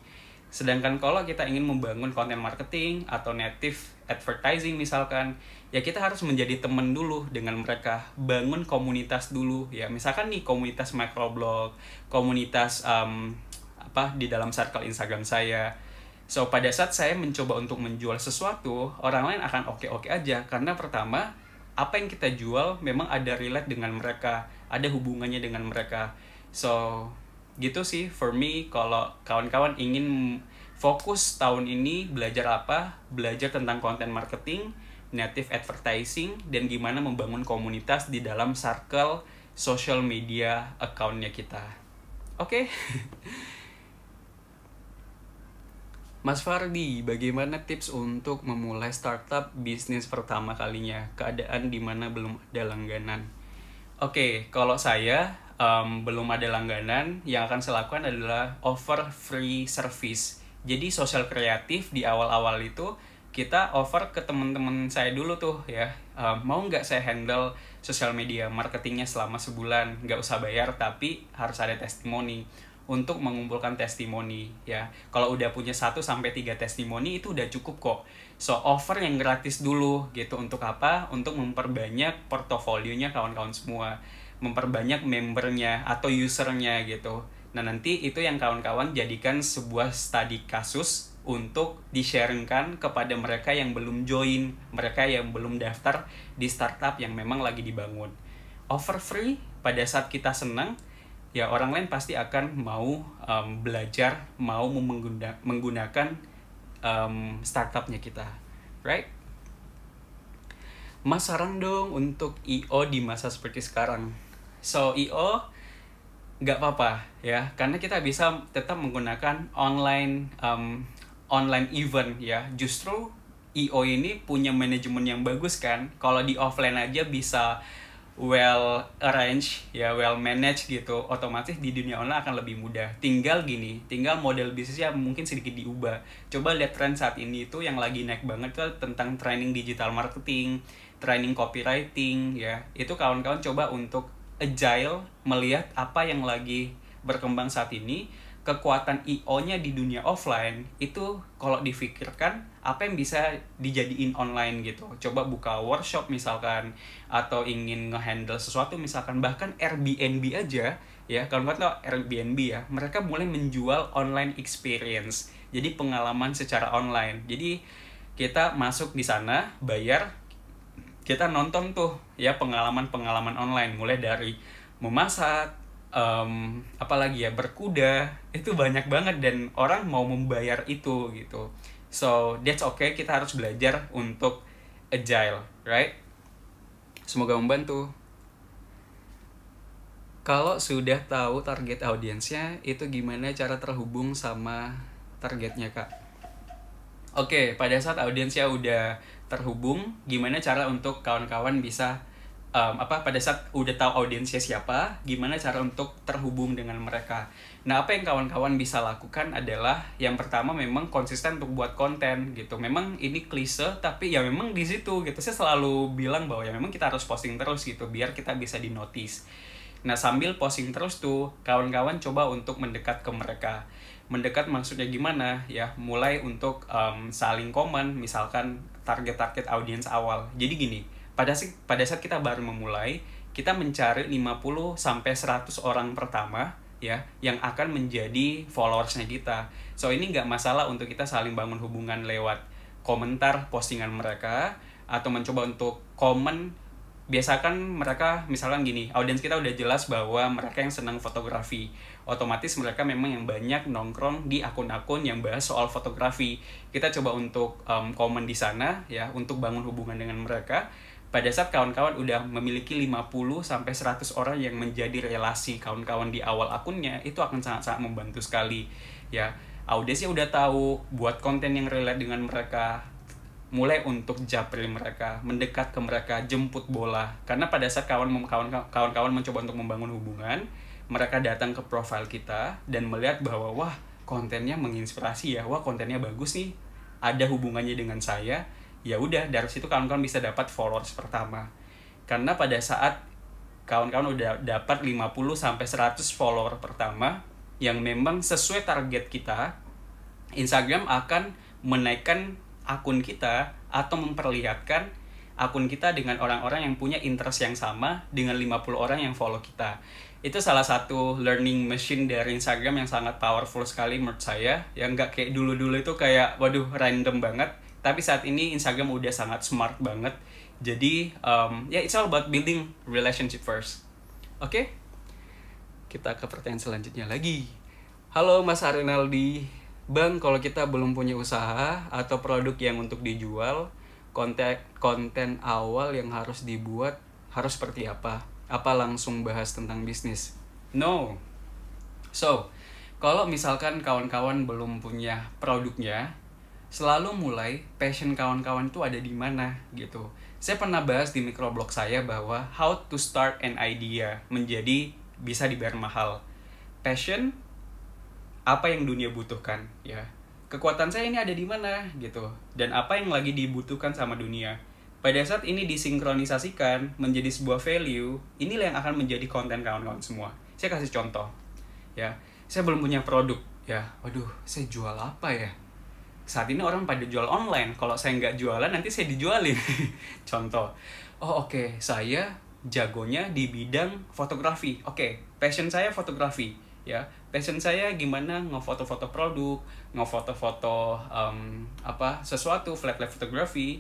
Sedangkan kalau kita ingin membangun konten marketing atau native advertising misalkan, ya kita harus menjadi teman dulu dengan mereka, bangun komunitas dulu ya. Misalkan nih komunitas microblog, komunitas di dalam circle Instagram saya. So, pada saat saya mencoba untuk menjual sesuatu, orang lain akan oke-oke aja karena pertama, apa yang kita jual memang ada relate dengan mereka, ada hubungannya dengan mereka. So, gitu sih for me. Kalau kawan-kawan ingin fokus tahun ini belajar apa? Belajar tentang content marketing, native advertising, dan gimana membangun komunitas di dalam circle social media account-nya kita. Oke? Mas Fardi, bagaimana tips untuk memulai startup bisnis pertama kalinya? Keadaan di mana belum ada langganan. Oke, kalau saya belum ada langganan, yang akan saya lakukan adalah offer free service. Jadi sosial kreatif di awal-awal itu kita offer ke teman-teman saya dulu tuh ya. Mau nggak saya handle sosial media marketingnya selama sebulan? Nggak usah bayar, tapi harus ada testimoni untuk mengumpulkan testimoni ya. Kalau udah punya 1 sampai 3 testimoni itu udah cukup kok. So offer yang gratis dulu gitu, untuk apa? Untuk memperbanyak portofolionya kawan-kawan semua, memperbanyak membernya atau usernya gitu. Nah nanti itu yang kawan-kawan jadikan sebuah studi kasus untuk di-sharingkan kepada mereka yang belum join, mereka yang belum daftar di startup yang memang lagi dibangun. Offer free pada saat kita senang, ya orang lain pasti akan mau belajar, mau menggunakan startupnya kita, right? Mas saran dong untuk IO di masa seperti sekarang. So IO nggak apa-apa ya, karena kita bisa tetap menggunakan online event ya. Justru IO ini punya manajemen yang bagus kan. Kalau di offline aja bisa well arranged ya, well managed gitu, otomatis di dunia online akan lebih mudah. Tinggal model bisnisnya mungkin sedikit diubah. Coba lihat tren saat ini itu yang lagi naik banget tuh tentang training digital marketing, training copywriting ya. Itu kawan-kawan coba untuk agile, melihat apa yang lagi berkembang saat ini. Kekuatan IO-nya di dunia offline itu kalau difikirkan apa yang bisa dijadiin online gitu. Coba buka workshop misalkan, atau ingin ngehandle sesuatu misalkan, bahkan Airbnb aja ya. Kalau nggak tahu Airbnb ya, mereka mulai menjual online experience. Jadi pengalaman secara online. Jadi kita masuk di sana, bayar, kita nonton tuh ya pengalaman-pengalaman online, mulai dari memasak, apalagi ya, berkuda, itu banyak banget dan orang mau membayar itu gitu. So that's okay, kita harus belajar untuk agile, right? Semoga membantu. Kalau sudah tahu target audiensnya, itu gimana cara terhubung sama targetnya, Kak? Oke, pada saat audiensnya udah terhubung, gimana cara untuk kawan-kawan bisa pada saat udah tahu audiensnya siapa, gimana cara untuk terhubung dengan mereka. Nah, apa yang kawan-kawan bisa lakukan adalah yang pertama memang konsisten untuk buat konten gitu. Memang ini klise, tapi ya memang di situ gitu. Saya selalu bilang bahwa ya memang kita harus posting terus gitu biar kita bisa di-notice. Nah, sambil posting terus tuh, kawan-kawan coba untuk mendekat ke mereka. Mendekat maksudnya gimana ya? Mulai untuk saling komen, misalkan target-target audiens awal. Jadi gini, pada saat kita baru memulai, kita mencari 50-100 orang pertama ya yang akan menjadi followersnya kita. So ini nggak masalah untuk kita saling bangun hubungan lewat komentar postingan mereka, atau mencoba untuk komen. Biasakan mereka misalkan gini, audiens kita udah jelas bahwa mereka yang senang fotografi, otomatis mereka memang yang banyak nongkrong di akun-akun yang bahas soal fotografi. Kita coba untuk komen di sana ya, untuk bangun hubungan dengan mereka. Pada saat kawan-kawan udah memiliki 50-100 orang yang menjadi relasi kawan-kawan di awal akunnya, itu akan sangat-sangat membantu sekali ya. Audiensnya udah tahu, buat konten yang relate dengan mereka, mulai untuk japri mereka, mendekat ke mereka, jemput bola. Karena pada saat kawan-kawan mencoba untuk membangun hubungan, mereka datang ke profil kita dan melihat bahwa wah, kontennya menginspirasi ya, wah kontennya bagus nih, ada hubungannya dengan saya. Ya udah, dari situ kawan-kawan bisa dapat followers pertama. Karena pada saat kawan-kawan udah dapat 50-100 follower pertama yang memang sesuai target kita, Instagram akan menaikkan akun kita atau memperlihatkan akun kita dengan orang-orang yang punya interest yang sama dengan 50 orang yang follow kita. Itu salah satu learning machine dari Instagram yang sangat powerful sekali menurut saya. Yang nggak kayak dulu-dulu itu kayak waduh random banget. Tapi saat ini Instagram udah sangat smart banget. Jadi ya it's all about building relationship first. Oke? Kita ke pertanyaan selanjutnya lagi. Halo Mas Arinaldi. Bang, kalau kita belum punya usaha atau produk yang untuk dijual, konten awal yang harus dibuat harus seperti apa? Apa langsung bahas tentang bisnis? No. So, Kalau misalkan kawan-kawan belum punya produknya, selalu mulai passion kawan-kawan itu ada di mana gitu. Saya pernah bahas di microblog saya bahwa how to start an idea menjadi bisa dibayar mahal. Passion, apa yang dunia butuhkan ya. Kekuatan saya ini ada di mana gitu. Dan apa yang lagi dibutuhkan sama dunia. Pada saat ini disinkronisasikan menjadi sebuah value, inilah yang akan menjadi konten kawan-kawan semua. Saya kasih contoh ya. Saya belum punya produk ya. Waduh, saya jual apa ya? Saat ini orang pada jual online. Kalau saya nggak jualan, nanti saya dijualin. Contoh. Oh oke, saya jagonya di bidang fotografi. Oke, passion saya fotografi. Ya, passion saya gimana ngefoto-foto produk, ngefoto-foto sesuatu, flat light fotografi.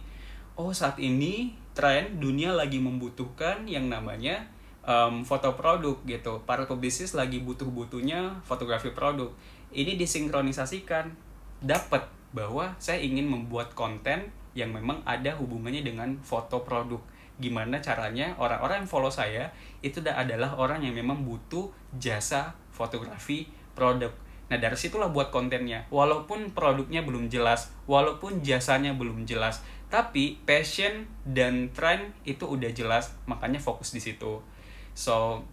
Oh, saat ini tren dunia lagi membutuhkan yang namanya foto produk gitu. Para pebisnis lagi butuh-butuhnya fotografi produk. Ini disinkronisasikan, dapat bahwa saya ingin membuat konten yang memang ada hubungannya dengan foto produk. Gimana caranya orang-orang yang follow saya itu adalah orang yang memang butuh jasa fotografi produk. Nah dari situlah buat kontennya. Walaupun produknya belum jelas, walaupun jasanya belum jelas, tapi passion dan trend itu udah jelas, makanya fokus di situ. So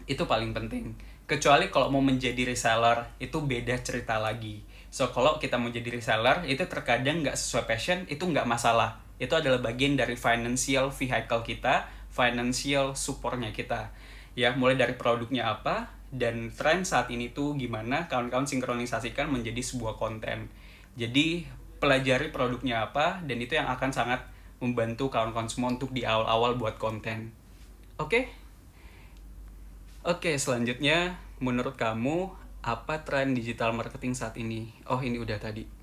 itu paling penting. Kecuali kalau mau menjadi reseller itu beda cerita lagi. So kalau kita mau jadi reseller itu terkadang nggak sesuai passion, itu nggak masalah. Itu adalah bagian dari financial vehicle kita, financial supportnya kita. Ya, mulai dari produknya apa, dan tren saat ini tuh gimana, kawan-kawan sinkronisasikan menjadi sebuah konten. Jadi, pelajari produknya apa, dan itu yang akan sangat membantu kawan-kawan semua untuk di awal-awal buat konten. Oke? Oke, selanjutnya, menurut kamu, apa tren digital marketing saat ini? Oh, ini udah tadi.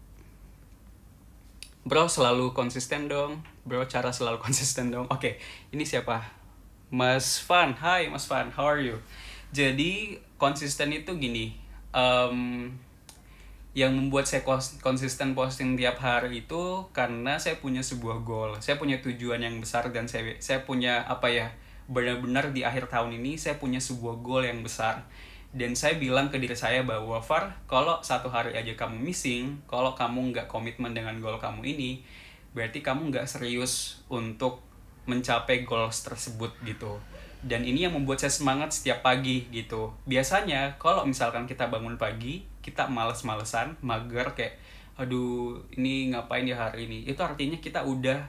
Bro, selalu konsisten dong. Bro, cara selalu konsisten dong. Oke, ini siapa? Mas Fan. Hai, Mas Fan. How are you? Jadi, konsisten itu gini. Yang membuat saya konsisten posting tiap hari itu karena saya punya sebuah goal. Saya punya tujuan yang besar dan saya punya benar-benar di akhir tahun ini saya punya sebuah goal yang besar. Dan saya bilang ke diri saya bahwa Far, kalau satu hari aja kamu missing, kalau kamu nggak komitmen dengan goal kamu ini, berarti kamu nggak serius untuk mencapai goals tersebut gitu. Dan ini yang membuat saya semangat setiap pagi gitu. Biasanya kalau misalkan kita bangun pagi, kita males-malesan, mager kayak, aduh ini ngapain ya hari ini. Itu artinya kita udah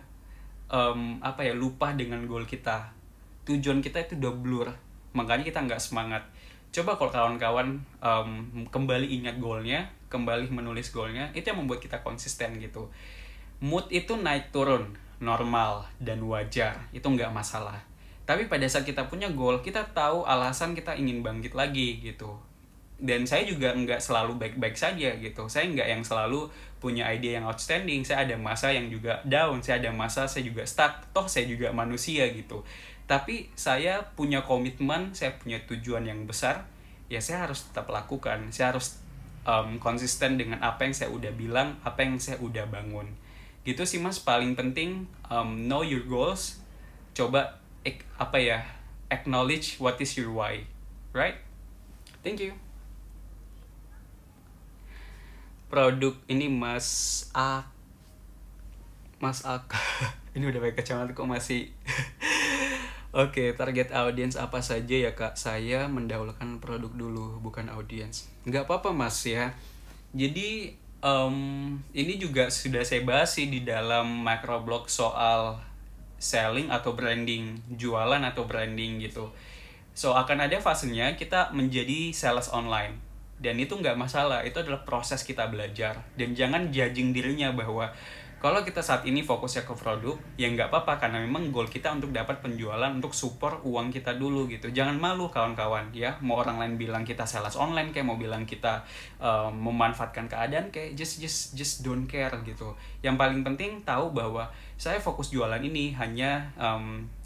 lupa dengan goal kita. Tujuan kita itu udah blur, makanya kita nggak semangat. Coba kalau kawan-kawan kembali ingat goalnya, kembali menulis goalnya, itu yang membuat kita konsisten gitu. Mood itu naik turun, normal dan wajar, itu nggak masalah. Tapi pada saat kita punya goal, kita tahu alasan kita ingin bangkit lagi gitu. Dan saya juga nggak selalu baik-baik saja gitu. Saya nggak yang selalu punya ide yang outstanding. Saya ada masa yang juga down, saya ada masa saya juga stuck. Toh saya juga manusia gitu. Tapi saya punya komitmen, saya punya tujuan yang besar, ya saya harus tetap lakukan. Saya harus konsisten dengan apa yang saya udah bilang, apa yang saya udah bangun. Gitu sih Mas, paling penting know your goals. Coba acknowledge what is your why. Right? Thank you. Produk ini Mas A. Ini udah pakai kacamata kok masih. Oke, target audience apa saja ya Kak? Saya mendahulukan produk dulu, bukan audience. Nggak apa-apa Mas ya. Jadi ini juga sudah saya bahas sih di dalam microblog soal selling atau branding, jualan atau branding gitu. So akan ada fasenya kita menjadi sales online. Dan itu nggak masalah, itu adalah proses kita belajar. Dan jangan judging dirinya bahwa kalau kita saat ini fokusnya ke produk, ya nggak apa-apa karena memang goal kita untuk dapat penjualan, untuk support uang kita dulu gitu. Jangan malu kawan-kawan ya, mau orang lain bilang kita sales online kayak mau bilang kita memanfaatkan keadaan kayak just don't care gitu. Yang paling penting tahu bahwa saya fokus jualan ini hanya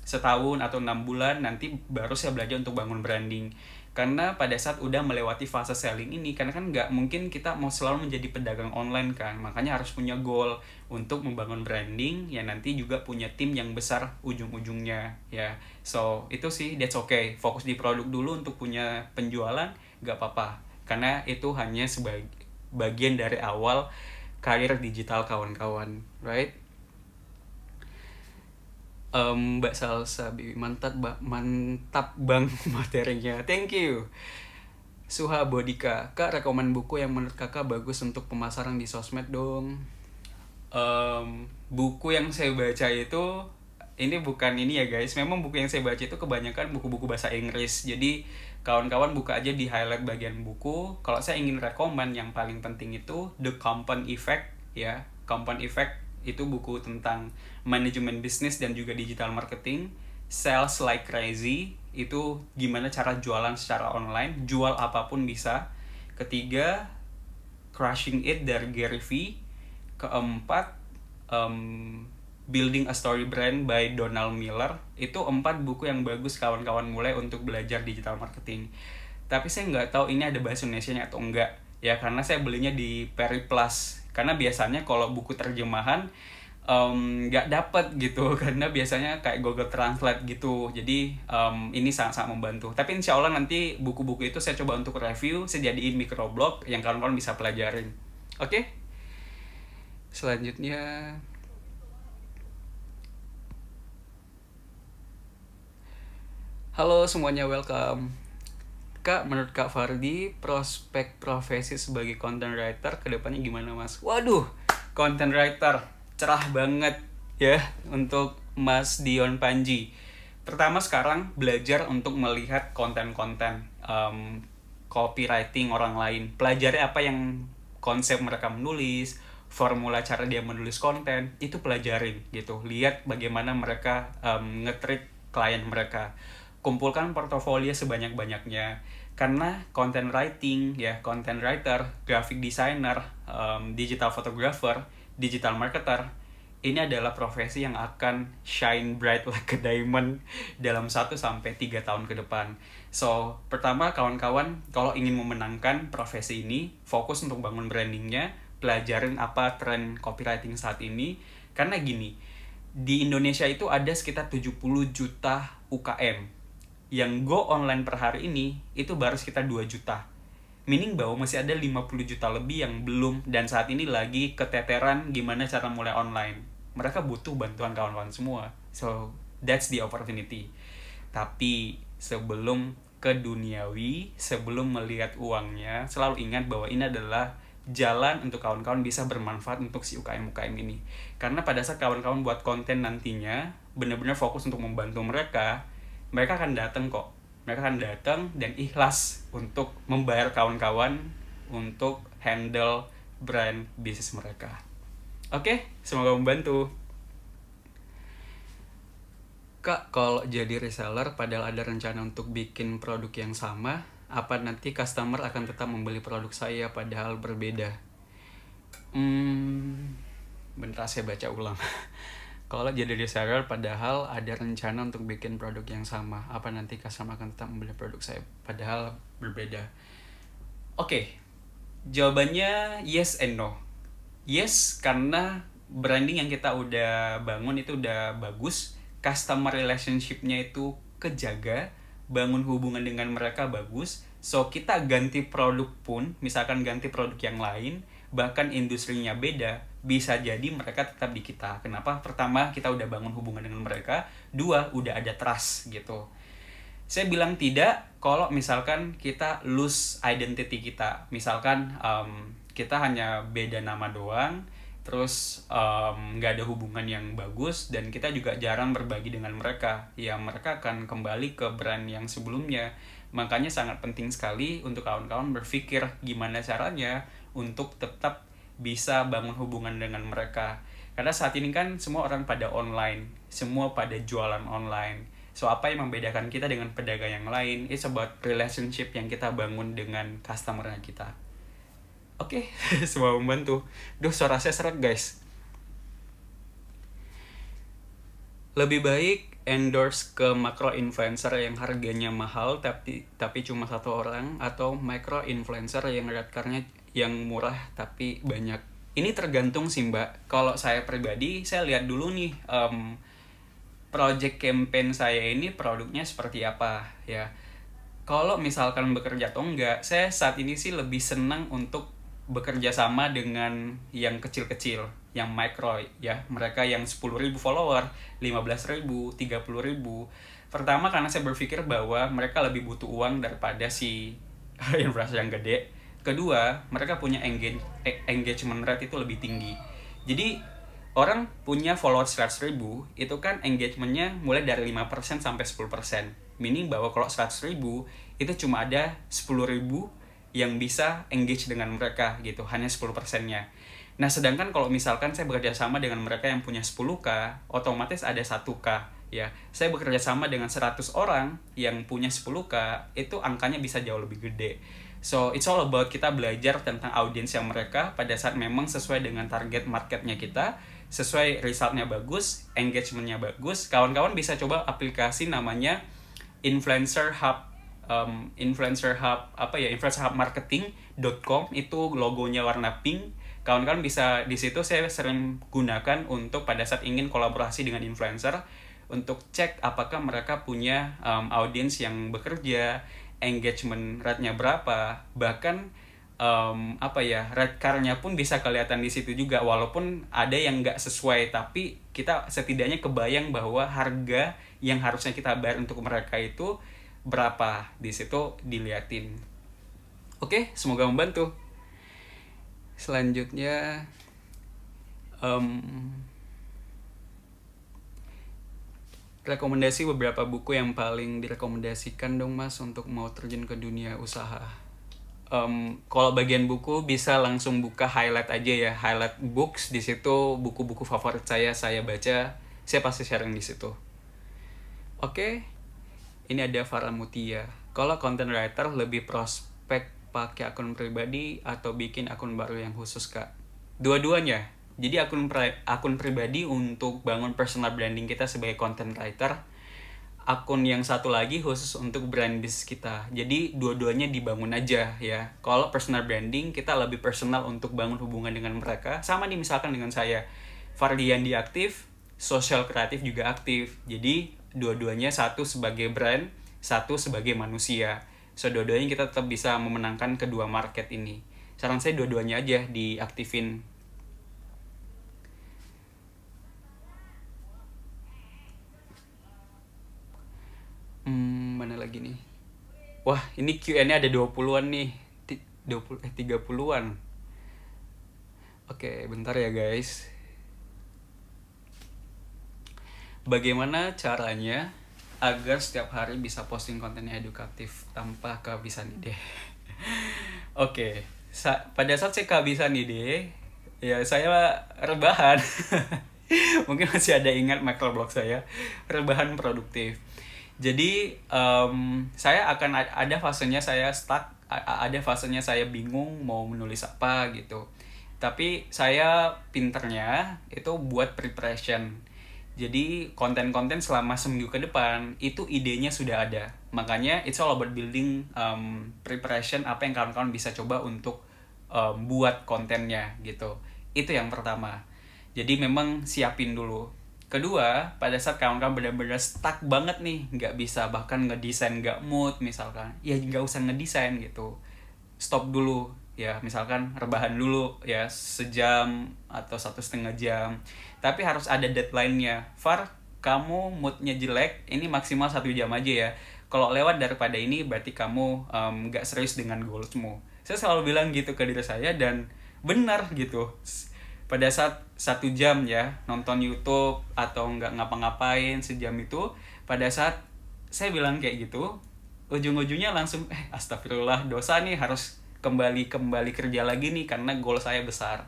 setahun atau 6 bulan, nanti baru saya belajar untuk bangun branding. Karena pada saat udah melewati fase selling ini, karena kan nggak mungkin kita mau selalu menjadi pedagang online kan, makanya harus punya goal untuk membangun branding, ya nanti juga punya tim yang besar ujung-ujungnya ya. So itu sih that's okay, fokus di produk dulu untuk punya penjualan nggak apa-apa, karena itu hanya sebagai bagian dari awal karir digital kawan-kawan, right? Mbak Salsa Bibi, mantap bang materinya, thank you. Suha Bodika, kak rekomen buku yang menurut kakak bagus untuk pemasaran di sosmed dong. Buku yang saya baca itu, ini bukan ini ya guys, memang buku yang saya baca itu kebanyakan buku-buku bahasa Inggris, jadi kawan-kawan buka aja di highlight bagian buku. Kalau saya ingin rekomen yang paling penting itu The Compound Effect ya. Compound Effect itu buku tentang manajemen bisnis dan juga digital marketing. Sales Like Crazy itu gimana cara jualan secara online, jual apapun bisa. Ketiga, Crushing It dari Gary V. Keempat, Building a Story Brand by Donald Miller. Itu 4 buku yang bagus kawan-kawan mulai untuk belajar digital marketing. Tapi saya nggak tahu ini ada bahasa Indonesianya atau enggak ya, karena saya belinya di Peri Plus. Karena biasanya kalau buku terjemahan nggak dapet gitu, karena biasanya kayak Google Translate gitu. Jadi ini sangat-sangat membantu. Tapi insya Allah nanti buku-buku itu saya coba untuk review, saya jadiin microblog yang kawan-kawan bisa pelajarin. Oke? Selanjutnya, halo semuanya, welcome. Kak, menurut Kak Fardi, prospek profesi sebagai content writer kedepannya gimana mas? Waduh, content writer, cerah banget ya untuk Mas Dion Panji. Pertama sekarang belajar untuk melihat konten-konten copywriting orang lain. Pelajari apa yang konsep mereka menulis, formula cara dia menulis konten, itu pelajarin gitu. Lihat bagaimana mereka nge-treat klien mereka. Kumpulkan portofolio sebanyak-banyaknya, karena content writing ya, content writer, graphic designer, digital photographer, digital marketer, ini adalah profesi yang akan shine bright like a diamond dalam 1-3 tahun ke depan. So, pertama kawan-kawan, kalau ingin memenangkan profesi ini, fokus untuk bangun brandingnya, pelajarin apa tren copywriting saat ini. Karena gini, di Indonesia itu ada sekitar 70 juta UKM. Yang go online per hari ini, itu baru sekitar 2 juta. Meaning bahwa masih ada 50 juta lebih yang belum, dan saat ini lagi keteteran gimana cara mulai online. Mereka butuh bantuan kawan-kawan semua. So, that's the opportunity. Tapi, sebelum ke duniawi, sebelum melihat uangnya, selalu ingat bahwa ini adalah jalan untuk kawan-kawan bisa bermanfaat untuk si UKM-UKM ini. Karena pada saat kawan-kawan buat konten nantinya, benar-benar fokus untuk membantu mereka akan datang kok. Mereka akan datang dan ikhlas untuk membayar kawan-kawan untuk handle brand bisnis mereka. Oke, semoga membantu. Kak, kalau jadi reseller padahal ada rencana untuk bikin produk yang sama, apa nanti customer akan tetap membeli produk saya padahal berbeda? Bentar saya baca ulang. Kalau jadi reseller padahal ada rencana untuk bikin produk yang sama, apa nanti customer akan tetap membeli produk saya padahal berbeda? Oke, jawabannya yes and no. Yes, karena branding yang kita udah bangun itu udah bagus, customer relationship-nya itu kejaga, bangun hubungan dengan mereka bagus. So, kita ganti produk pun, misalkan ganti produk yang lain, bahkan industrinya beda, bisa jadi mereka tetap di kita. Kenapa? Pertama, kita udah bangun hubungan dengan mereka. 2, udah ada trust gitu. Saya bilang tidak kalau misalkan kita lose identity kita. Misalkan kita hanya beda nama doang, terus nggak ada hubungan yang bagus, dan kita juga jarang berbagi dengan mereka. Ya, mereka akan kembali ke brand yang sebelumnya. Makanya sangat penting sekali untuk kawan-kawan berpikir gimana caranya untuk tetap bisa bangun hubungan dengan mereka. Karena saat ini kan semua orang pada online, semua pada jualan online. So, apa yang membedakan kita dengan pedagang yang lain? It's about relationship yang kita bangun dengan customer-nya kita. Oke, semoga membantu. Duh, suara saya seret guys. Lebih baik endorse ke macro influencer yang harganya mahal tapi cuma 1 orang, atau micro influencer yang rate-nya yang murah tapi banyak? Ini tergantung sih mbak. Kalau saya pribadi, saya lihat dulu nih project campaign saya ini produknya seperti apa ya. Kalau misalkan bekerja atau enggak, saya saat ini sih lebih senang untuk bekerja sama dengan yang kecil-kecil, yang micro ya. Mereka yang 10.000 follower, 15.000, 30.000. Pertama karena saya berpikir bahwa mereka lebih butuh uang daripada si influencer yang gede. Kedua, mereka punya engagement rate itu lebih tinggi. Jadi orang punya followers 100.000 itu kan engagementnya mulai dari 5% sampai 10%. Meaning bahwa kalau 100.000 itu cuma ada 10.000 yang bisa engage dengan mereka gitu, hanya 10%-nya. Nah, sedangkan kalau misalkan saya bekerja sama dengan mereka yang punya 10k, otomatis ada 1k ya. Saya bekerja sama dengan 100 orang yang punya 10k, itu angkanya bisa jauh lebih gede. So, it's all about kita belajar tentang audiens yang mereka pada saat memang sesuai dengan target marketnya kita, sesuai resultnya bagus, engagementnya bagus. Kawan-kawan bisa coba aplikasi namanya Influencer Hub, Influencer Hub marketing.com, itu logonya warna pink. Kawan-kawan bisa di situ, saya sering gunakan untuk pada saat ingin kolaborasi dengan influencer untuk cek apakah mereka punya audiens yang bekerja, engagement rate-nya berapa, bahkan rate car-nya pun bisa kelihatan di situ juga, walaupun ada yang nggak sesuai, tapi kita setidaknya kebayang bahwa harga yang harusnya kita bayar untuk mereka itu berapa, di situ diliatin. Oke, semoga membantu. Selanjutnya rekomendasi beberapa buku yang paling direkomendasikan dong Mas untuk mau terjun ke dunia usaha. Kalau bagian buku bisa langsung buka highlight aja ya, highlight books. Di situ buku-buku favorit saya baca, saya pasti sharing di situ. Oke, ini ada Farah Mutia. Kalau content writer lebih prospek pakai akun pribadi atau bikin akun baru yang khusus Kak? Dua-duanya. Jadi akun pribadi untuk bangun personal branding kita sebagai content writer. Akun yang satu lagi khusus untuk brand business kita. Jadi dua-duanya dibangun aja ya. Kalau personal branding kita lebih personal untuk bangun hubungan dengan mereka. Sama nih misalkan dengan saya, Fardiandi aktif, sosial kreatif juga aktif. Jadi dua-duanya, satu sebagai brand, satu sebagai manusia. So dua-duanya kita tetap bisa memenangkan kedua market ini. Saran saya dua-duanya aja diaktifin. Mana lagi nih? Wah, ini Q&A ada 20-an nih. 30-an. Oke, bentar ya guys. Bagaimana caranya agar setiap hari bisa posting konten yang edukatif tanpa kehabisan ide? Oke, pada saat saya kehabisan ide, ya saya rebahan. Mungkin masih ada ingat microblog saya, rebahan produktif. Jadi saya akan ada fasenya saya stuck, ada fasenya saya bingung mau menulis apa gitu. Tapi saya pinternya itu buat preparation. Jadi konten-konten selama seminggu ke depan itu idenya sudah ada. Makanya it's all about building preparation, apa yang kawan-kawan bisa coba untuk buat kontennya gitu. Itu yang pertama. Jadi memang siapin dulu. Kedua, pada saat kawan-kawan benar-benar stuck banget nih, nggak bisa bahkan ngedesain, nggak mood misalkan, ya nggak usah ngedesain gitu. Stop dulu ya, misalkan rebahan dulu ya sejam atau 1,5 jam. Tapi harus ada deadline-nya. Far, kamu moodnya jelek, ini maksimal 1 jam aja ya. Kalau lewat daripada ini berarti kamu nggak serius dengan goalsmu. Saya selalu bilang gitu ke diri saya dan benar gitu. Pada saat 1 jam ya nonton YouTube atau nggak ngapa-ngapain sejam itu, pada saat saya bilang kayak gitu, ujung-ujungnya langsung astagfirullah, dosa nih, harus kembali kerja lagi nih karena goal saya besar.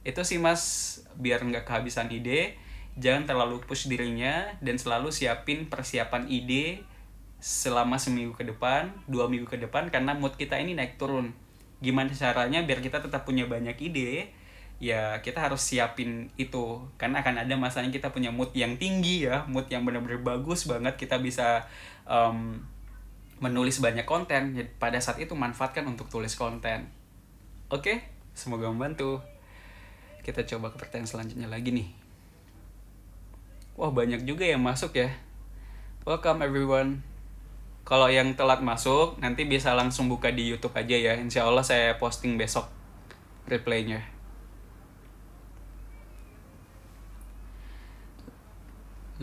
Itu sih Mas, biar nggak kehabisan ide, jangan terlalu push dirinya dan selalu siapin persiapan ide selama seminggu ke depan, 2 minggu ke depan, karena mood kita ini naik turun. Gimana caranya biar kita tetap punya banyak ide? Ya kita harus siapin itu, karena akan ada masanya kita punya mood yang tinggi ya, mood yang benar-benar bagus banget, kita bisa menulis banyak konten. Jadi pada saat itu manfaatkan untuk tulis konten. Oke, semoga membantu. Kita coba ke pertanyaan selanjutnya lagi nih. Wah, banyak juga yang masuk ya. Welcome everyone. Kalau yang telat masuk, nanti bisa langsung buka di YouTube aja ya. Insya Allah saya posting besok replaynya.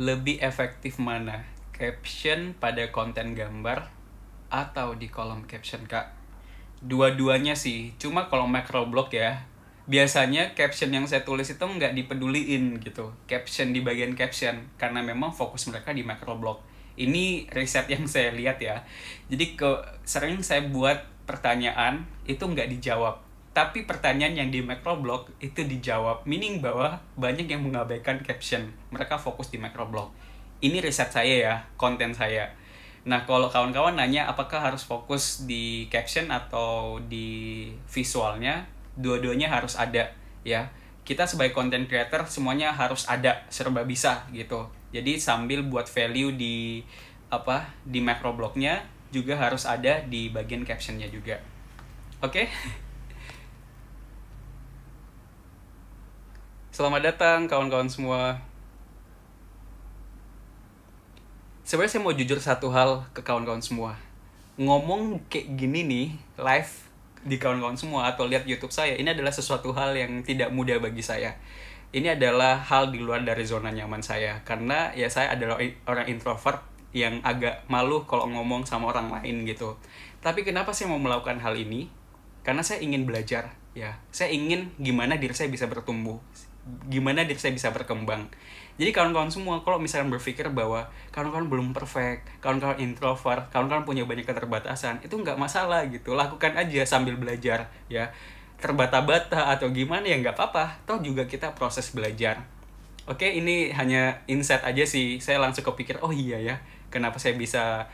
Lebih efektif mana? Caption pada konten gambar atau di kolom caption, Kak? Dua-duanya sih. Cuma kalau microblog ya, biasanya caption yang saya tulis itu nggak dipeduliin gitu. Caption di bagian caption. Karena memang fokus mereka di microblog. Ini riset yang saya lihat ya. Jadi sering saya buat pertanyaan itu nggak dijawab. Tapi pertanyaan yang di microblog itu dijawab. Meaning bahwa banyak yang mengabaikan caption. Mereka fokus di microblog. Ini riset saya ya, konten saya. Nah, kalau kawan-kawan nanya apakah harus fokus di caption atau di visualnya, dua-duanya harus ada ya. Kita sebagai content creator semuanya harus ada, serba bisa gitu. Jadi sambil buat value di microblognya juga harus ada di bagian captionnya juga. Oke? Selamat datang kawan-kawan semua. Sebenarnya saya mau jujur satu hal ke kawan-kawan semua. Ngomong kayak gini nih, live di kawan-kawan semua atau lihat YouTube saya, ini adalah sesuatu hal yang tidak mudah bagi saya. Ini adalah hal di luar dari zona nyaman saya. Karena ya saya adalah orang introvert yang agak malu kalau ngomong sama orang lain gitu. Tapi kenapa saya mau melakukan hal ini? Karena saya ingin belajar ya. Saya ingin gimana diri saya bisa bertumbuh. Gimana diri saya bisa berkembang. Jadi kawan-kawan semua, kalau misalnya berpikir bahwa kawan-kawan belum perfect, kawan-kawan introvert, kawan-kawan punya banyak keterbatasan, itu nggak masalah gitu. Lakukan aja sambil belajar ya. Terbata-bata atau gimana ya nggak apa-apa. Toh juga kita proses belajar. Oke, ini hanya insight aja sih. Saya langsung kepikir, oh iya ya, kenapa saya bisa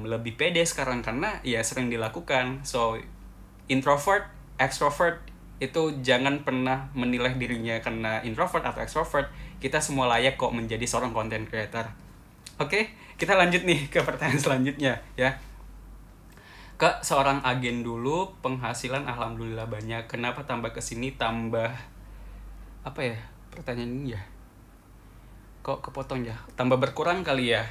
lebih pede sekarang, karena ya sering dilakukan. So, introvert, extrovert, itu jangan pernah menilai dirinya karena introvert atau extrovert. Kita semua layak kok menjadi seorang content creator. Oke, kita lanjut nih ke pertanyaan selanjutnya ya. Kak, seorang agen dulu, penghasilan alhamdulillah banyak. Kenapa tambah kesini tambah apa ya? Pertanyaan ini ya. Kok kepotong ya? Tambah berkurang kali ya.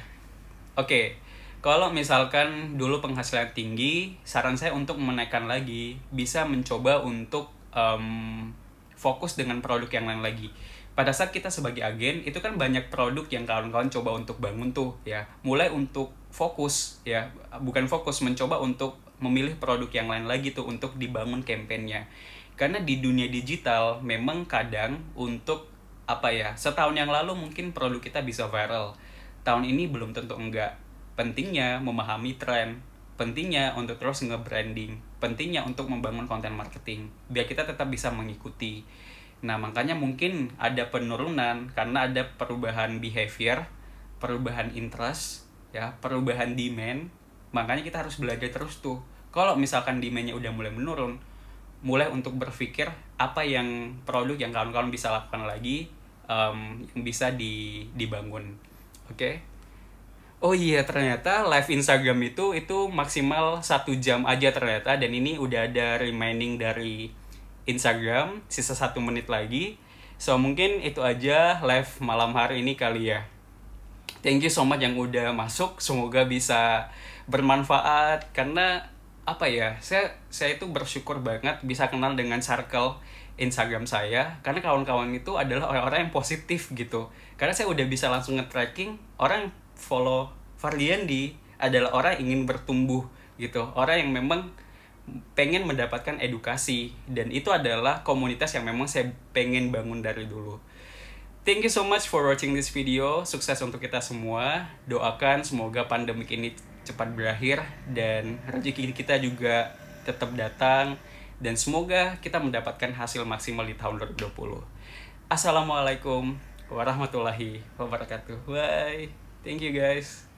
Oke. Kalau misalkan dulu penghasilan tinggi, saran saya untuk menaikkan lagi, bisa mencoba untuk fokus dengan produk yang lain lagi. Pada saat kita sebagai agen, itu kan banyak produk yang kawan-kawan coba untuk bangun tuh ya. Mulai untuk fokus ya, bukan fokus, mencoba untuk memilih produk yang lain lagi tuh untuk dibangun kampanyenya. Karena di dunia digital memang kadang untuk setahun yang lalu mungkin produk kita bisa viral. Tahun ini belum tentu enggak. Pentingnya memahami tren, pentingnya untuk terus nge-branding, pentingnya untuk membangun konten marketing biar kita tetap bisa mengikuti. Nah, makanya mungkin ada penurunan karena ada perubahan behavior, perubahan interest, ya, perubahan demand. Makanya kita harus belajar terus tuh. Kalau misalkan demand-nya udah mulai menurun, mulai untuk berpikir apa yang produk yang kawan-kawan bisa lakukan lagi, yang bisa dibangun. Oke? Oh iya, ternyata live Instagram itu maksimal 1 jam aja ternyata, dan ini udah ada remaining dari Instagram, sisa 1 menit lagi. So mungkin itu aja live malam hari ini kali ya. Thank you so much yang udah masuk, semoga bisa bermanfaat. Karena saya itu bersyukur banget bisa kenal dengan circle Instagram saya, karena kawan-kawan itu adalah orang-orang yang positif gitu. Karena saya udah bisa langsung nge-tracking orang follow Farliandi adalah orang yang ingin bertumbuh gitu, orang yang memang pengen mendapatkan edukasi, dan itu adalah komunitas yang memang saya pengen bangun dari dulu. Thank you so much for watching this video. Sukses untuk kita semua. Doakan semoga pandemik ini cepat berakhir dan rezeki kita juga tetap datang, dan semoga kita mendapatkan hasil maksimal di tahun 2020. Assalamualaikum warahmatullahi wabarakatuh. Bye. Thank you guys.